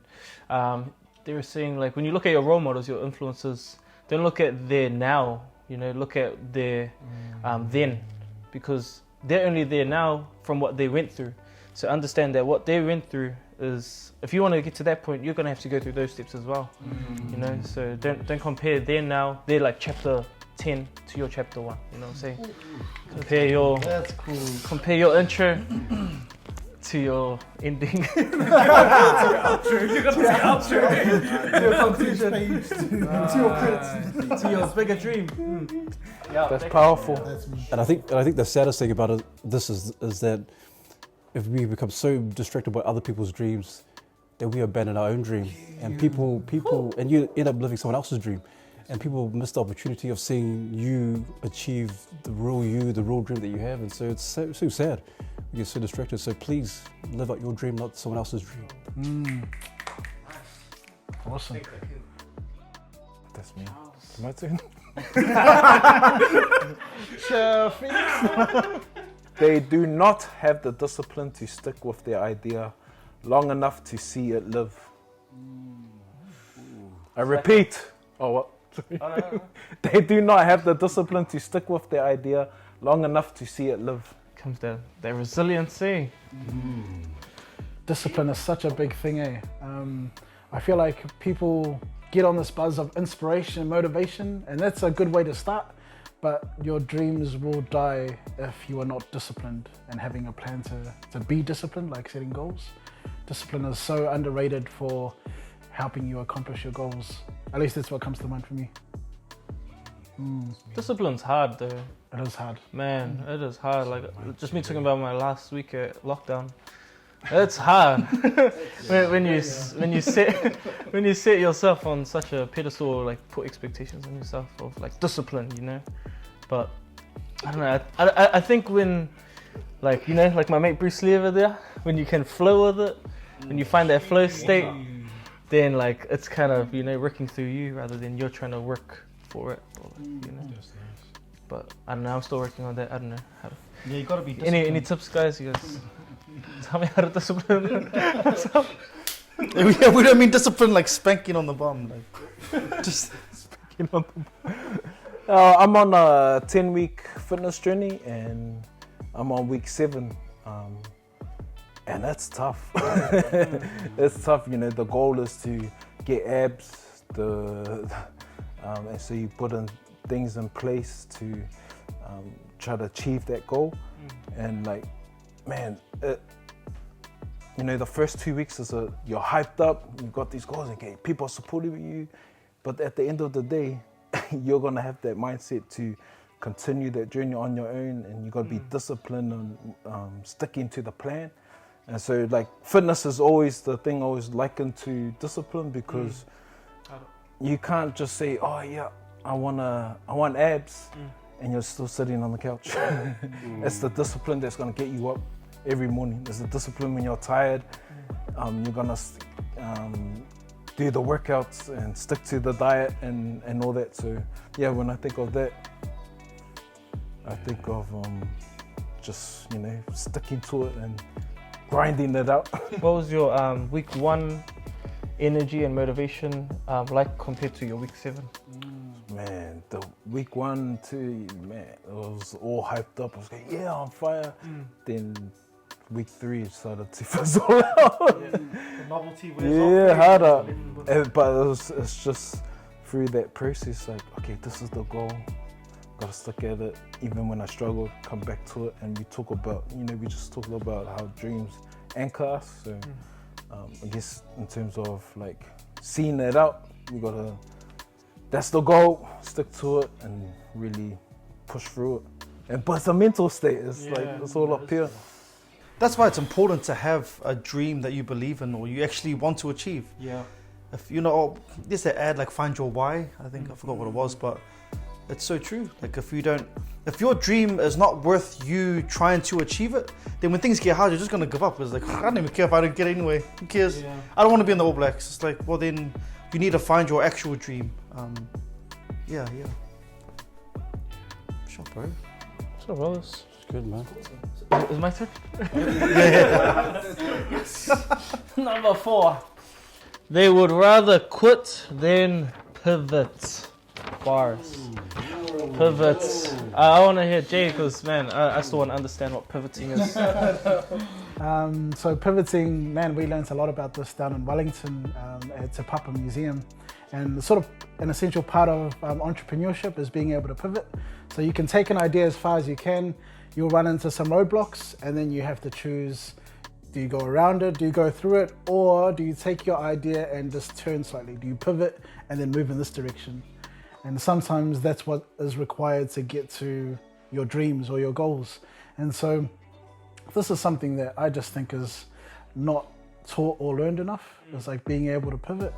they were saying, like, when you look at your role models, your influencers, don't look at their now, you know, look at their then, because they're only there now from what they went through. So understand that what they went through is, if you want to get to that point, you're going to have to go through those steps as well. You know, so don't compare their now, they're like chapter 10 to your chapter 1, you know what I'm saying? that's cool. Compare your intro to your ending. You got to say outro. To your conclusion. To your credits. To your bigger dream. Yeah, That's powerful. And I think the saddest thing about this is that if we become so distracted by other people's dreams, that we abandon our own dream, and people, and you end up living someone else's dream, and people miss the opportunity of seeing you achieve the real dream that you have, and so it's so sad. We get so distracted. So please live out your dream, not someone else's dream. Awesome. That's me. My turn. They do not have the discipline to stick with their idea long enough to see it live. I repeat. Oh, what? Sorry. They do not have the discipline to stick with their idea long enough to see it live. Comes down their resiliency. Discipline is such a big thing, eh? I feel like people get on this buzz of inspiration and motivation, and that's a good way to start, but your dreams will die if you are not disciplined and having a plan to be disciplined, like setting goals. Discipline is so underrated for helping you accomplish your goals. At least that's what comes to mind for me. Discipline's hard though. It is hard. Man, it is hard. Like, just me talking about my last week at lockdown. It's hard when you set yourself on such a pedestal, like put expectations on yourself of like discipline, you know. But I don't know. I think when, like, you know, like my mate Bruce Lee over there, when you can flow with it, when you find that flow state, then like it's kind of, you know, working through you rather than you're trying to work for it. Or, like, you know. But I don't know. I'm still working on that. I don't know how to. Yeah, you gotta be disciplined. Any tips, guys? You guys tell me how to discipline. Yeah, we don't mean discipline like spanking on the bum, like just spanking on the bum. I'm on a 10-week fitness journey and I'm on week 7. And that's tough. It's tough, you know. The goal is to get abs, and so you put in things in place to try to achieve that goal. And like, man, you know, the first 2 weeks is you're hyped up, you've got these goals, and people are supporting you. But at the end of the day, you're gonna have that mindset to continue that journey on your own, and you gotta be disciplined and sticking to the plan. And so, like, fitness is always the thing always likened to discipline, because you can't just say, oh yeah, I want abs, and you're still sitting on the couch. It's the discipline that's gonna get you up every morning. It's the discipline when you're tired. You're gonna do the workouts and stick to the diet and all that. So yeah, when I think of that, I think of just, you know, sticking to it and grinding it out. What was your week 1 energy and motivation like compared to your week 7? Man, the week 1, 2, man, it was all hyped up. I was like, yeah, on fire. Then week 3 it started to fizzle out. The novelty wears off. Harder. But it's just through that process, like, okay, this is the goal. Gotta stick at it. Even when I struggle, come back to it. And we talk about, you know, we just talked about how dreams anchor us. So I guess in terms of like seeing that out, we gotta, that's the goal, stick to it and really push through it. But it's a mental state. It's like, it's all up here. That's why it's important to have a dream that you believe in or you actually want to achieve. Yeah. If you know, there's that ad like find your why. I think I forgot what it was, but it's so true. Like if your dream is not worth you trying to achieve it, then when things get hard, you're just gonna give up. It's like, I don't even care if I don't get it anyway. Who cares? Yeah. I don't want to be in the All Blacks. It's like, well then you need to find your actual dream. Yeah. Sure, bro. Sure, brothers. It's good, man. Is my turn? Yeah. Number 4. They would rather quit than pivot. Bars. Pivots. I want to hear Jay because, man, I still want to understand what pivoting is. So pivoting, man, we learned a lot about this down in Wellington at Te Papa Museum. And sort of an essential part of entrepreneurship is being able to pivot. So you can take an idea as far as you can, you'll run into some roadblocks, and then you have to choose, do you go around it, do you go through it, or do you take your idea and just turn slightly? Do you pivot and then move in this direction? And sometimes that's what is required to get to your dreams or your goals. And so this is something that I just think is not taught or learned enough. It's like being able to pivot.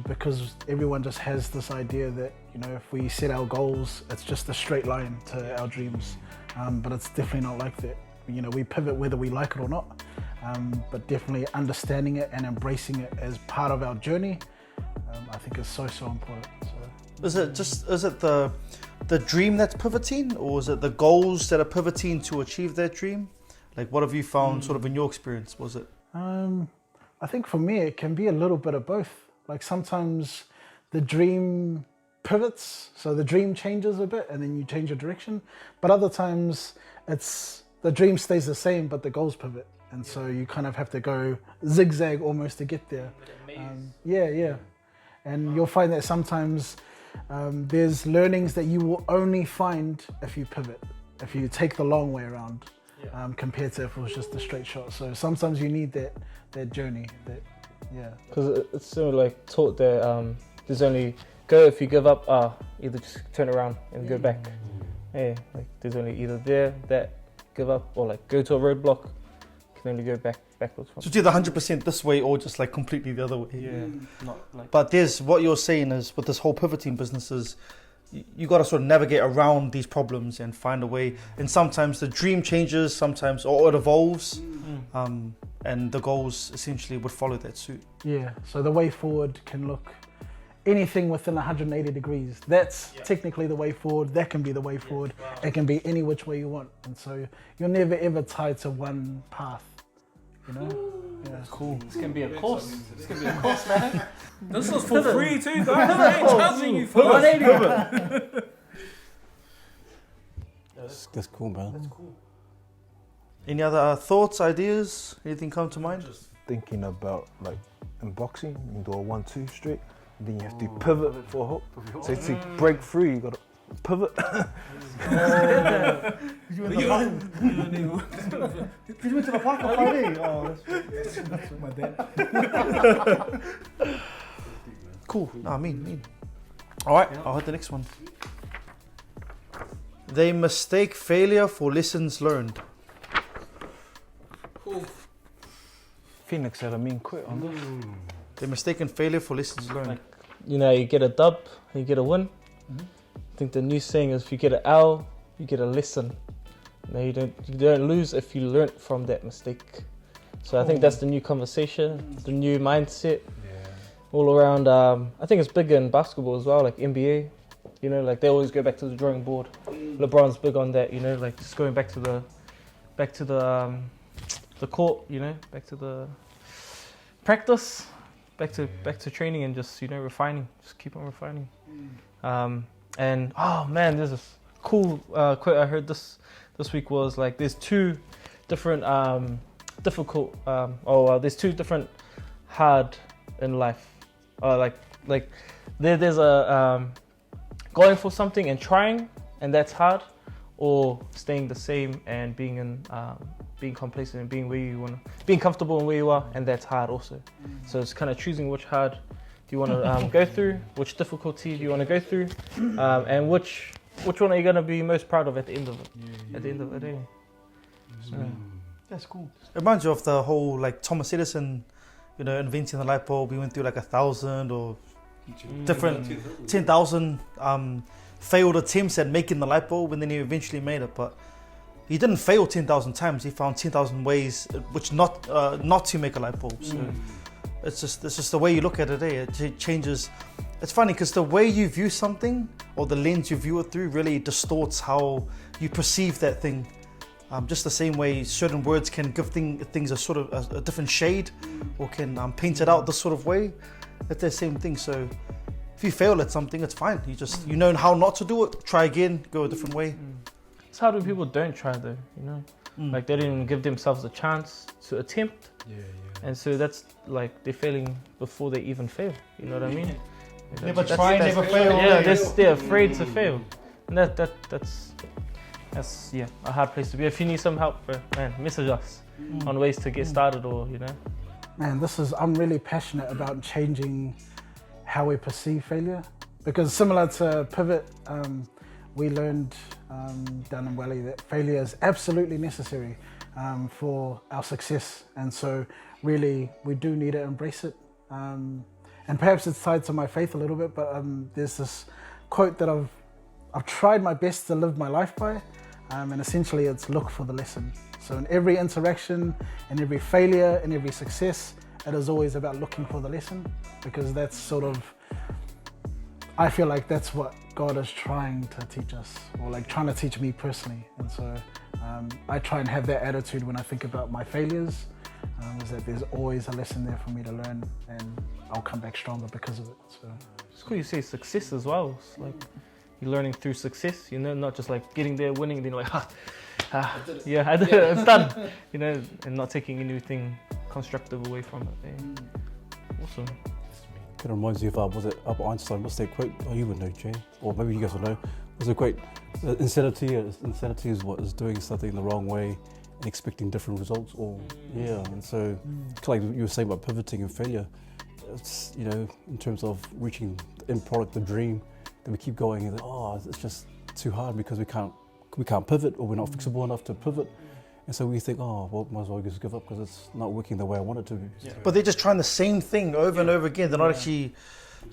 Because everyone just has this idea that, you know, if we set our goals, it's just a straight line to our dreams. But it's definitely not like that. You know, we pivot whether we like it or not. But definitely understanding it and embracing it as part of our journey, I think is so important. So. Is it the dream that's pivoting, or is it the goals that are pivoting to achieve that dream? Like, what have you found sort of in your experience? Was it? I think for me, it can be a little bit of both. Like sometimes the dream pivots, so the dream changes a bit and then you change your direction. But other times it's the dream stays the same, but the goals pivot. And so you kind of have to go zigzag almost to get there. Yeah. And you'll find that sometimes there's learnings that you will only find if you pivot, if you take the long way around, compared to if it was just a straight shot. So sometimes you need that journey. Because it's sort of like taught that there's only go if you give up, either just turn around and go back. Yeah, like there's only either that give up, or like go to a roadblock, you can only go backwards. So do the 100% this way or just like completely the other way. Yeah, not like. But there's what you're saying is with this whole pivoting business is you got to sort of navigate around these problems and find a way. And sometimes the dream changes, sometimes or it evolves, and the goals essentially would follow that suit. Yeah, so the way forward can look anything within 180 degrees. That's technically the way forward. That can be the way forward. It can be any which way you want. And so you're never ever tied to one path, you know? Yeah. Cool. This can be a course. This can be a course, man. This was for free too, guys. I ain't charging you for this. That's cool, man. That's cool. Any other thoughts, ideas? Anything come to mind? Just thinking about like in boxing, you do a 1-2 straight, then you have to pivot for a hook. So to break free, you got to pivot. You went to the park on Friday? Oh, that's my dad. Cool. No, mean. All right, I'll hit the next one. They mistake failure for lessons learned. Phoenix had a mean quit on this. They mistaken failure for lessons learned. You know, you get a dub, you get a win. I think the new saying is if you get an L, you get a lesson. No, you don't lose if you learnt from that mistake. So I think that's the new conversation, the new mindset. All around. I think it's big in basketball as well, like NBA. You know, like they always go back to the drawing board. LeBron's big on that. You know, like just going back to the court. You know, back to the practice, back to training, and just refining. Just keep on refining. And oh man, there's this cool quote I heard this week was like there's two different there's two different hard in life. Like there's a going for something and trying, and that's hard, or staying the same and being complacent and being comfortable in where you are, and that's hard also. So it's kind of choosing which hard do you want to go through, which difficulty do you want to go through, and which one are you going to be most proud of at the end of it? At the end of the day. That's cool. It reminds you of the whole like Thomas Edison, inventing the light bulb. We went through like 1,000 or different 10,000 failed attempts at making the light bulb, and then he eventually made it. But he didn't fail 10,000 times. He found 10,000 ways which not to make a light bulb. So it's just the way you look at it. It changes. It's funny because the way you view something or the lens you view it through really distorts how you perceive that thing. Just the same way certain words can give things a sort of a different shade, or can paint it out this sort of way. It's the same thing. So if you fail at something, it's fine. You know how not to do it. Try again. Go a different way. It's hard when people don't try though. Like they didn't even give themselves a chance to attempt. And so that's like they're failing before they even fail. You know what I mean? Never try, never fail. Yeah, they're afraid to fail, and that's a hard place to be. If you need some help, man, message us on ways to get started, or Man, I'm really passionate about changing how we perceive failure, because similar to Pivot, we learned down in Wally that failure is absolutely necessary for our success, and so really we do need to embrace it. And perhaps it's tied to my faith a little bit, but there's this quote that I've tried my best to live my life by, and essentially it's look for the lesson. So in every interaction, in every failure, in every success, it is always about looking for the lesson, because that's I feel like that's what God is trying to teach us, or like trying to teach me personally. And so I try and have that attitude when I think about my failures, is that there's always a lesson there for me to learn, and I'll come back stronger because of it. So it's cool you say success as well. It's like you're learning through success, not just like getting there, winning, and then you're like, I did it, it's done, and not taking anything constructive away from it. Awesome. Kind of reminds me of, was it Albert Einstein? What's that quote? Oh, you would know, Jay, or maybe you guys will know. Was a quote: insanity is what is doing something the wrong way and expecting different results. Or and so like you were saying about pivoting and failure, it's in terms of reaching the end product, the dream, then we keep going and it's just too hard because we can't pivot, or we're not flexible enough to pivot. And so we think, might as well just give up because it's not working the way I want it to be. Yeah. But they're just trying the same thing over and over again. They're not actually,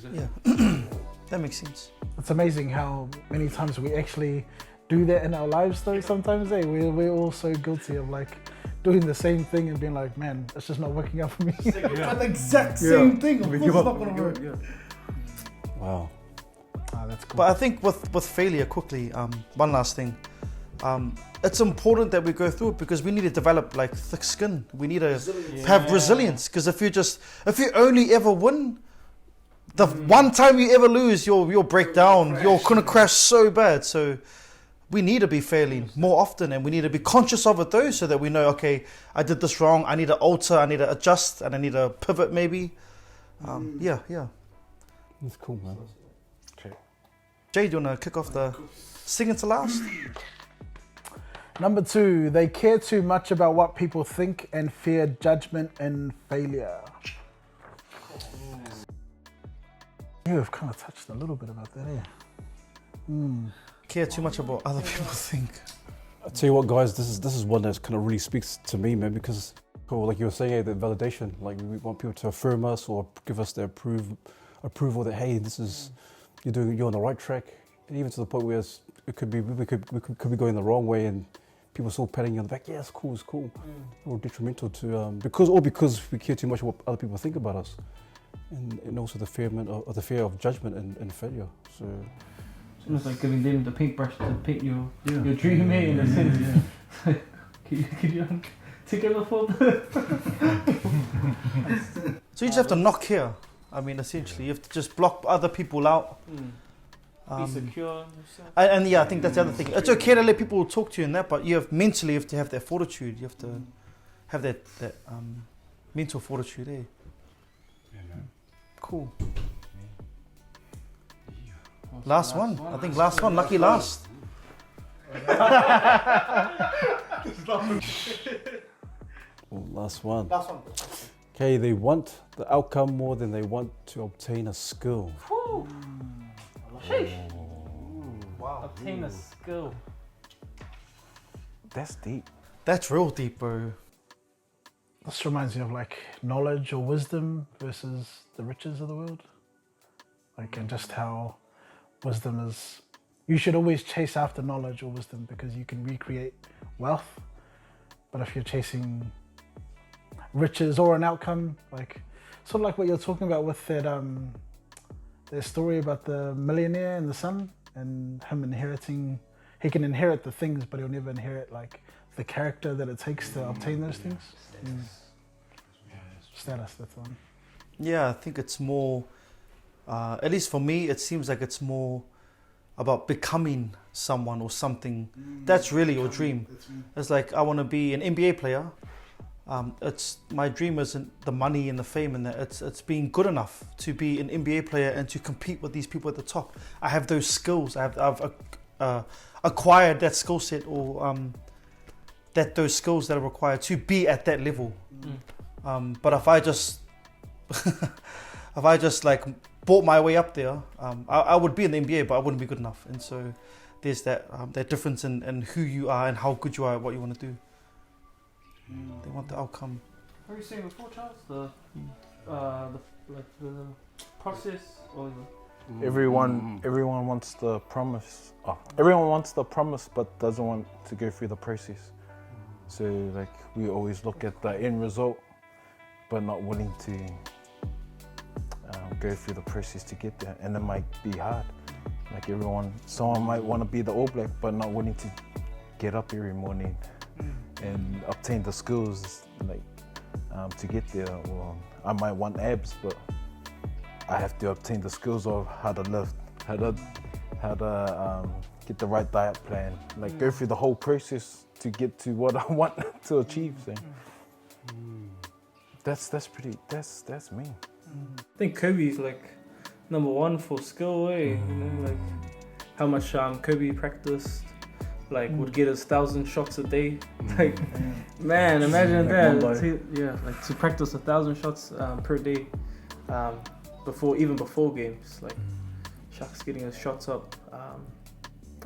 that makes sense. It's amazing how many times we actually do that in our lives though sometimes. We're all so guilty of like doing the same thing and being like, man, it's just not working out for me. But the exact same thing, of course it's not gonna work. Wow. That's cool. But I think with failure, quickly, one last thing. It's important that we go through it because we need to develop like thick skin. We need to have resilience, because if you only ever win, the one time you ever lose, you'll break down. You're gonna crash so bad. So we need to be failing more often, and we need to be conscious of it though, so that we know, okay, I did this wrong. I need to alter. I need to adjust, and I need to pivot maybe. Yeah. That's cool, man. Jay, do you want to kick off the second to last? Number 2, they care too much about what people think and fear judgment and failure. You've kind of touched a little bit about that, Care too much about other people think. I tell you what, guys, this is one that kind of really speaks to me, man, because like you were saying, the validation, like we want people to affirm us or give us the approval that, hey, this is you're on the right track, and even to the point where it could be we could be going the wrong way, and people still patting you on the back. Yeah, it's cool. Or detrimental to because we care too much what other people think about us, and also the fear of judgment and failure. So It's almost like giving them the paintbrush to paint your dream, in a sense. Could you take it off? So you just have to knock here. I mean, essentially, you have to just block other people out. Be secure. And yeah, I think that's the other thing. It's okay to let people talk to you in that, but you have to have that fortitude. You have to have that mental fortitude, eh? Cool. Last one. I think last one. Lucky last. last one. Okay, they want the outcome more than they want to obtain a skill. Sheesh. Wow. Obtain a skill. That's deep. That's real deep, bro. This reminds me of like knowledge or wisdom versus the riches of the world. Like, and just how wisdom is, you should always chase after knowledge or wisdom because you can recreate wealth. But if you're chasing riches or an outcome, like sort of like what you're talking about with that story about the millionaire and the son and him inheriting, he can inherit the things, but he'll never inherit like the character that it takes to obtain those things. Status, that's one. Yeah, I think it's more, at least for me, it seems like it's more about becoming someone or something. That's really your dream. It's like, I want to be an NBA player. It's my dream isn't the money and the fame and that. It's being good enough to be an NBA player and to compete with these people at the top. I have those skills. I've acquired that skill set or those skills that are required to be at that level. But if I just like bought my way up there, I would be in the NBA, but I wouldn't be good enough. And so there's that difference in who you are and how good you are at what you want to do. They want the outcome. What were you saying before, Charles? The process or the... Everyone wants the promise. Everyone wants the promise, but doesn't want to go through the process. So like we always look at the end result, but not willing to go through the process to get there, and it might be hard. Like someone might want to be the All Black, but not willing to get up every morning and obtain the skills like to get there. Or I might want abs, but I have to obtain the skills of how to lift, how to get the right diet plan, like go through the whole process to get to what I want to achieve. So that's me. I think Kobe's like number one for skill, you know, like how much Kobe practiced, like would get his 1,000 shots a day. Like, man, imagine that. Like to practice 1,000 shots per day, before games. Like Shaq's getting his shots up,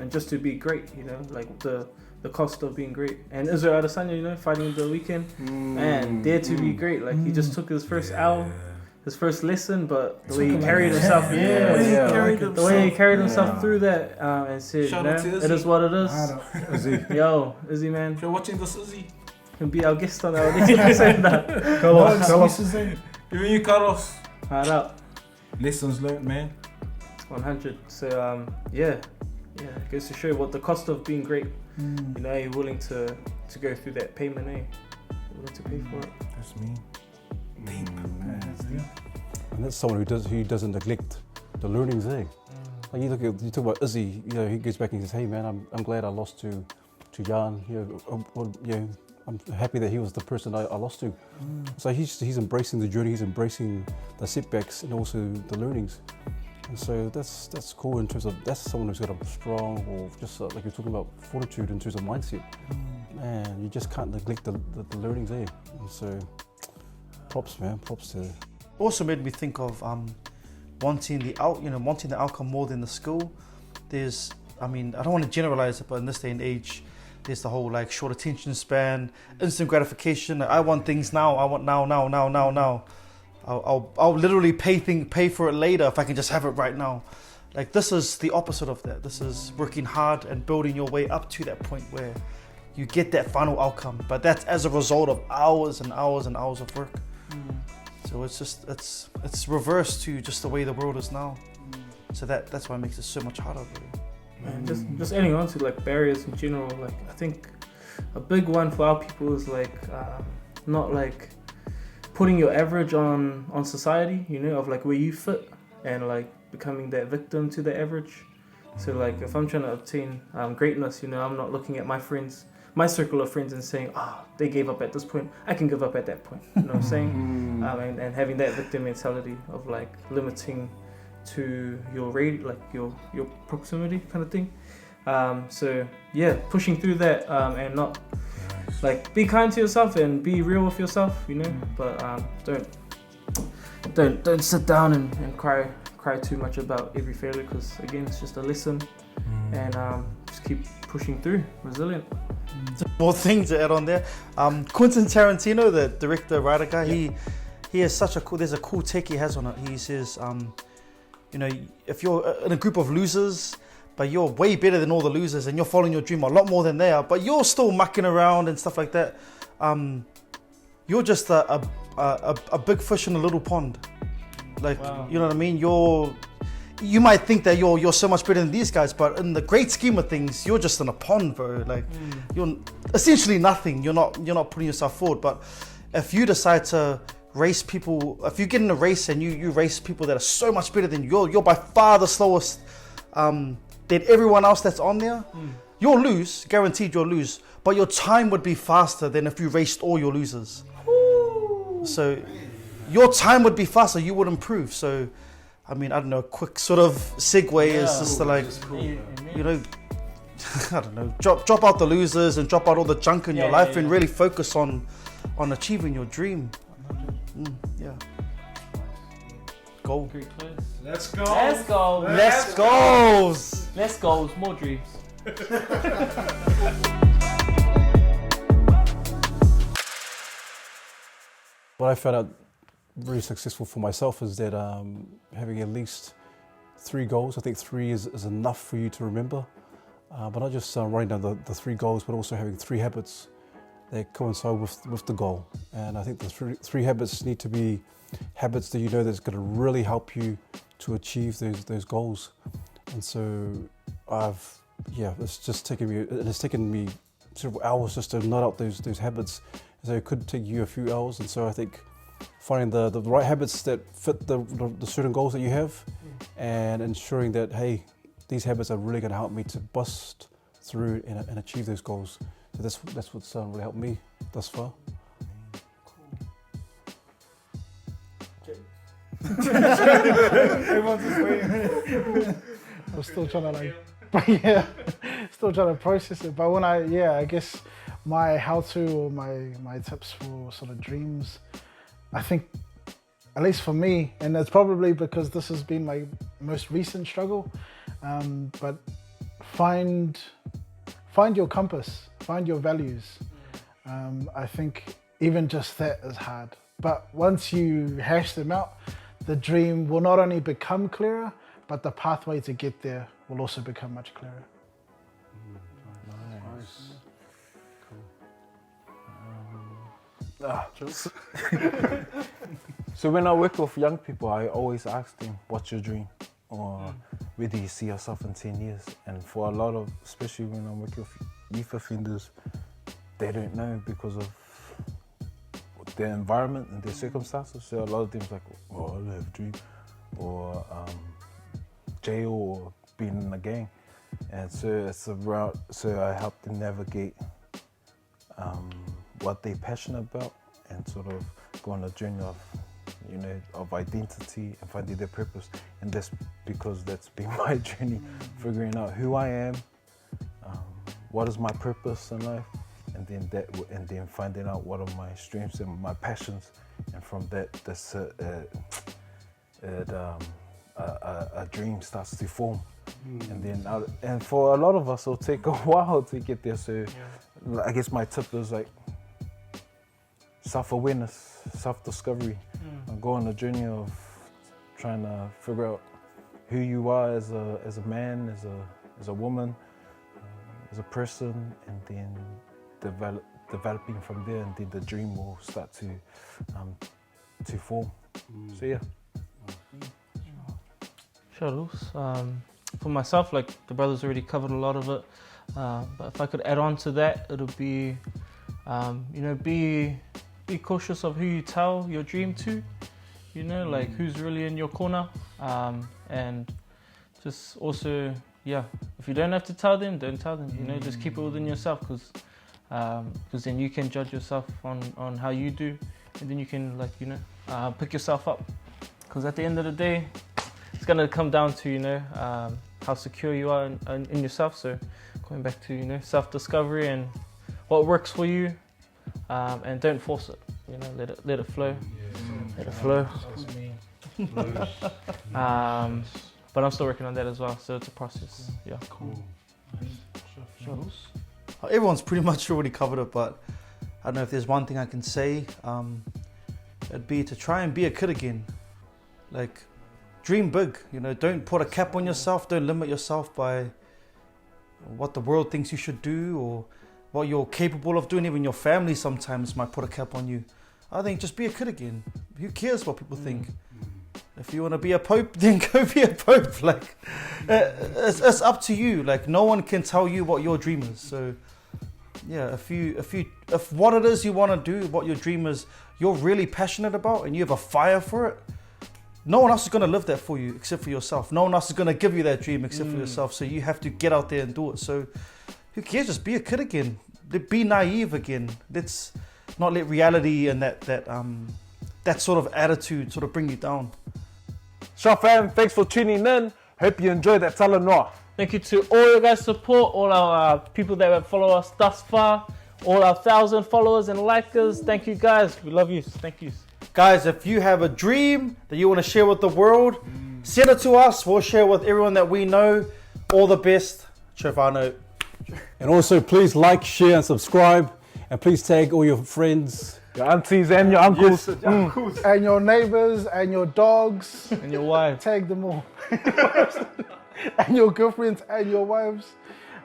and just to be great, you know, like the cost of being great. And Israel Adesanya, you know, fighting the weekend, man, dare to be great. Like he just took his first L. his first lesson, but the way he carried himself, the way he carried himself through that, and said, Shout out to it is what it is. Izzy. Yo, Izzy, man, If you're watching this, Izzy, you can be our guest on our that. Carlos. even you, Carlos. Hard out. Lessons learned, man. 100. So it goes to show what the cost of being great. You know, you're willing to go through that payment, eh? You're willing to pay for it. That's me. And that's someone who doesn't neglect the learnings, eh? Like you talk about Izzy, you know, he goes back and says, hey man, I'm glad I lost to Jan. I'm happy that he was the person I lost to. So he's embracing the journey, he's embracing the setbacks and also the learnings. And so that's cool in terms of, that's someone who's got a strong, or just like you're talking about, fortitude in terms of mindset. Man, you just can't neglect the learnings there. And so props, man, props to. Also made me think of wanting the outcome more than the skill. There's, I mean, I don't want to generalize it, but in this day and age, there's the whole like short attention span, instant gratification. I want things now. I want now. I'll literally pay for it later if I can just have it right now. Like, this is the opposite of that. This is working hard and building your way up to that point where you get that final outcome. But that's as a result of hours and hours and hours of work. So it's just it's reversed to just the way the world is now. So that's why it makes it so much harder. Man, just adding on to like barriers in general, like I think a big one for our people is like not like putting your average on society, you know, of like where you fit, and like becoming that victim to the average. So like if I'm trying to obtain greatness, you know, I'm not looking at my friends, my circle of friends, and saying, they gave up at this point, I can give up at that point. You know what I'm saying? And having that victim mentality of like limiting to your rate, like your proximity kind of thing. So yeah, pushing through that and not like be kind to yourself and be real with yourself, you know. But don't sit down and cry too much about every failure, because again, it's just a lesson. And just keep pushing through, resilient. More things to add on there. Quentin Tarantino, the director, writer guy, he has such a cool, there's a cool take he has on it. He says, you know, if you're in a group of losers, but you're way better than all the losers and you're following your dream a lot more than they are, but you're still mucking around and stuff like that, you're just a big fish in a little pond. Like, wow. You know what I mean? You might think that you're so much better than these guys, but in the great scheme of things, you're just in a pond, bro. Like, you're essentially nothing. You're not putting yourself forward. But if you decide to race people, if you get in a race and you race people that are so much better than you, you're by far the slowest than everyone else that's on there. You'll lose, guaranteed you'll lose. But your time would be faster than if you raced all your losers. So your time would be faster. You would improve. So. I mean, I don't know, a quick sort of segue is just to like, you know, I don't know, drop out the losers and drop out all the junk in your life and really focus on achieving your dream. Go. Let's go. Let's go. Let's go. Let's go. More dreams. What I found out very successful for myself is that having at least 3 goals. I think 3 is enough for you to remember, but not just writing down the 3 goals, but also having 3 habits that coincide with the goal. And I think the three habits need to be habits that you know that's going to really help you to achieve those goals. And so it's taken me several hours just to nut out those habits. So it could take you a few hours, and so I think finding the right habits that fit the certain goals that you have, and ensuring that, hey, these habits are really going to help me to bust through and achieve those goals. So that's what's really helped me thus far. Everyone's just waiting. I'm still trying to still trying to process it. But when I guess my how-to or my tips for sort of dreams, I think, at least for me, and it's probably because this has been my most recent struggle, but find your compass, find your values. I think even just that is hard. But once you hash them out, the dream will not only become clearer, but the pathway to get there will also become much clearer. So when I work with young people, I always ask them, what's your dream? Or where do you see yourself in 10 years? And for a lot of, especially when I'm working with youth offenders, they don't know because of their environment and their circumstances. So a lot of them is like, oh, I don't have a dream. Or jail or being in a gang. And so it's around, so I help them navigate what they're passionate about and sort of go on a journey of, you know, of identity and finding their purpose. And that's because that's been my journey, figuring out who I am, what is my purpose in life, and then finding out what are my strengths and my passions, and from that, that's a dream starts to form. And then, and for a lot of us, it'll take a while to get there. So, I guess my tip is like self-awareness, self-discovery, and go on a journey of trying to figure out who you are as a man, as a woman, as a person, and then developing from there, and then the dream will start to form. So yeah. Shadows. For myself, like the brothers already covered a lot of it, but if I could add on to that, it'll be, you know, be cautious of who you tell your dream to, you know, like who's really in your corner, and just also, yeah, if you don't have to tell them, don't tell them, you know, just keep it within yourself, because then you can judge yourself on how you do, and then you can, like, you know, pick yourself up, because at the end of the day, it's gonna come down to, you know, how secure you are in yourself. So going back to, you know, self-discovery and what works for you, and don't force it. You know, let it flow. Let it flow. But I'm still working on that as well. So it's a process. Yeah. Cool. Everyone's pretty much already covered it, but I don't know if there's one thing I can say. It'd be to try and be a kid again. Like, dream big, you know, don't put a cap on yourself, don't limit yourself by what the world thinks you should do or what you're capable of doing. Even your family sometimes might put a cap on you. I think just be a kid again. Who cares what people think? If you want to be a pope, then go be a pope. Like, it's up to you. Like, no one can tell you what your dream is. So yeah, if what it is you want to do, what your dream is, you're really passionate about and you have a fire for it, no one else is going to live that for you except for yourself. No one else is going to give you that dream except for yourself. So you have to get out there and do it. So who cares? Just be a kid again. Be naive again. Let's not let reality and that sort of attitude sort of bring you down. Shaw fam, thanks for tuning in. Hope you enjoyed that Tala Noir. Thank you to all your guys' support, all our people that have followed us thus far, all our 1,000 followers and likers. Thank you guys. We love you. Thank you. Guys, if you have a dream that you want to share with the world, send it to us. We'll share it with everyone that we know. All the best. Chevano. And also, please like, share, and subscribe. And please tag all your friends, your aunties and your uncles. Yes, and your neighbors and your dogs. And your wife. Tag them all. And your girlfriends and your wives.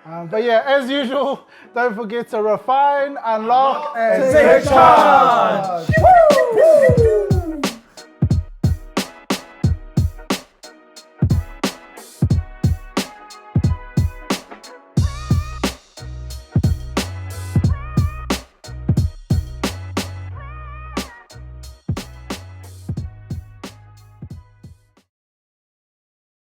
But yeah, as usual, don't forget to refine, unlock, and take charge.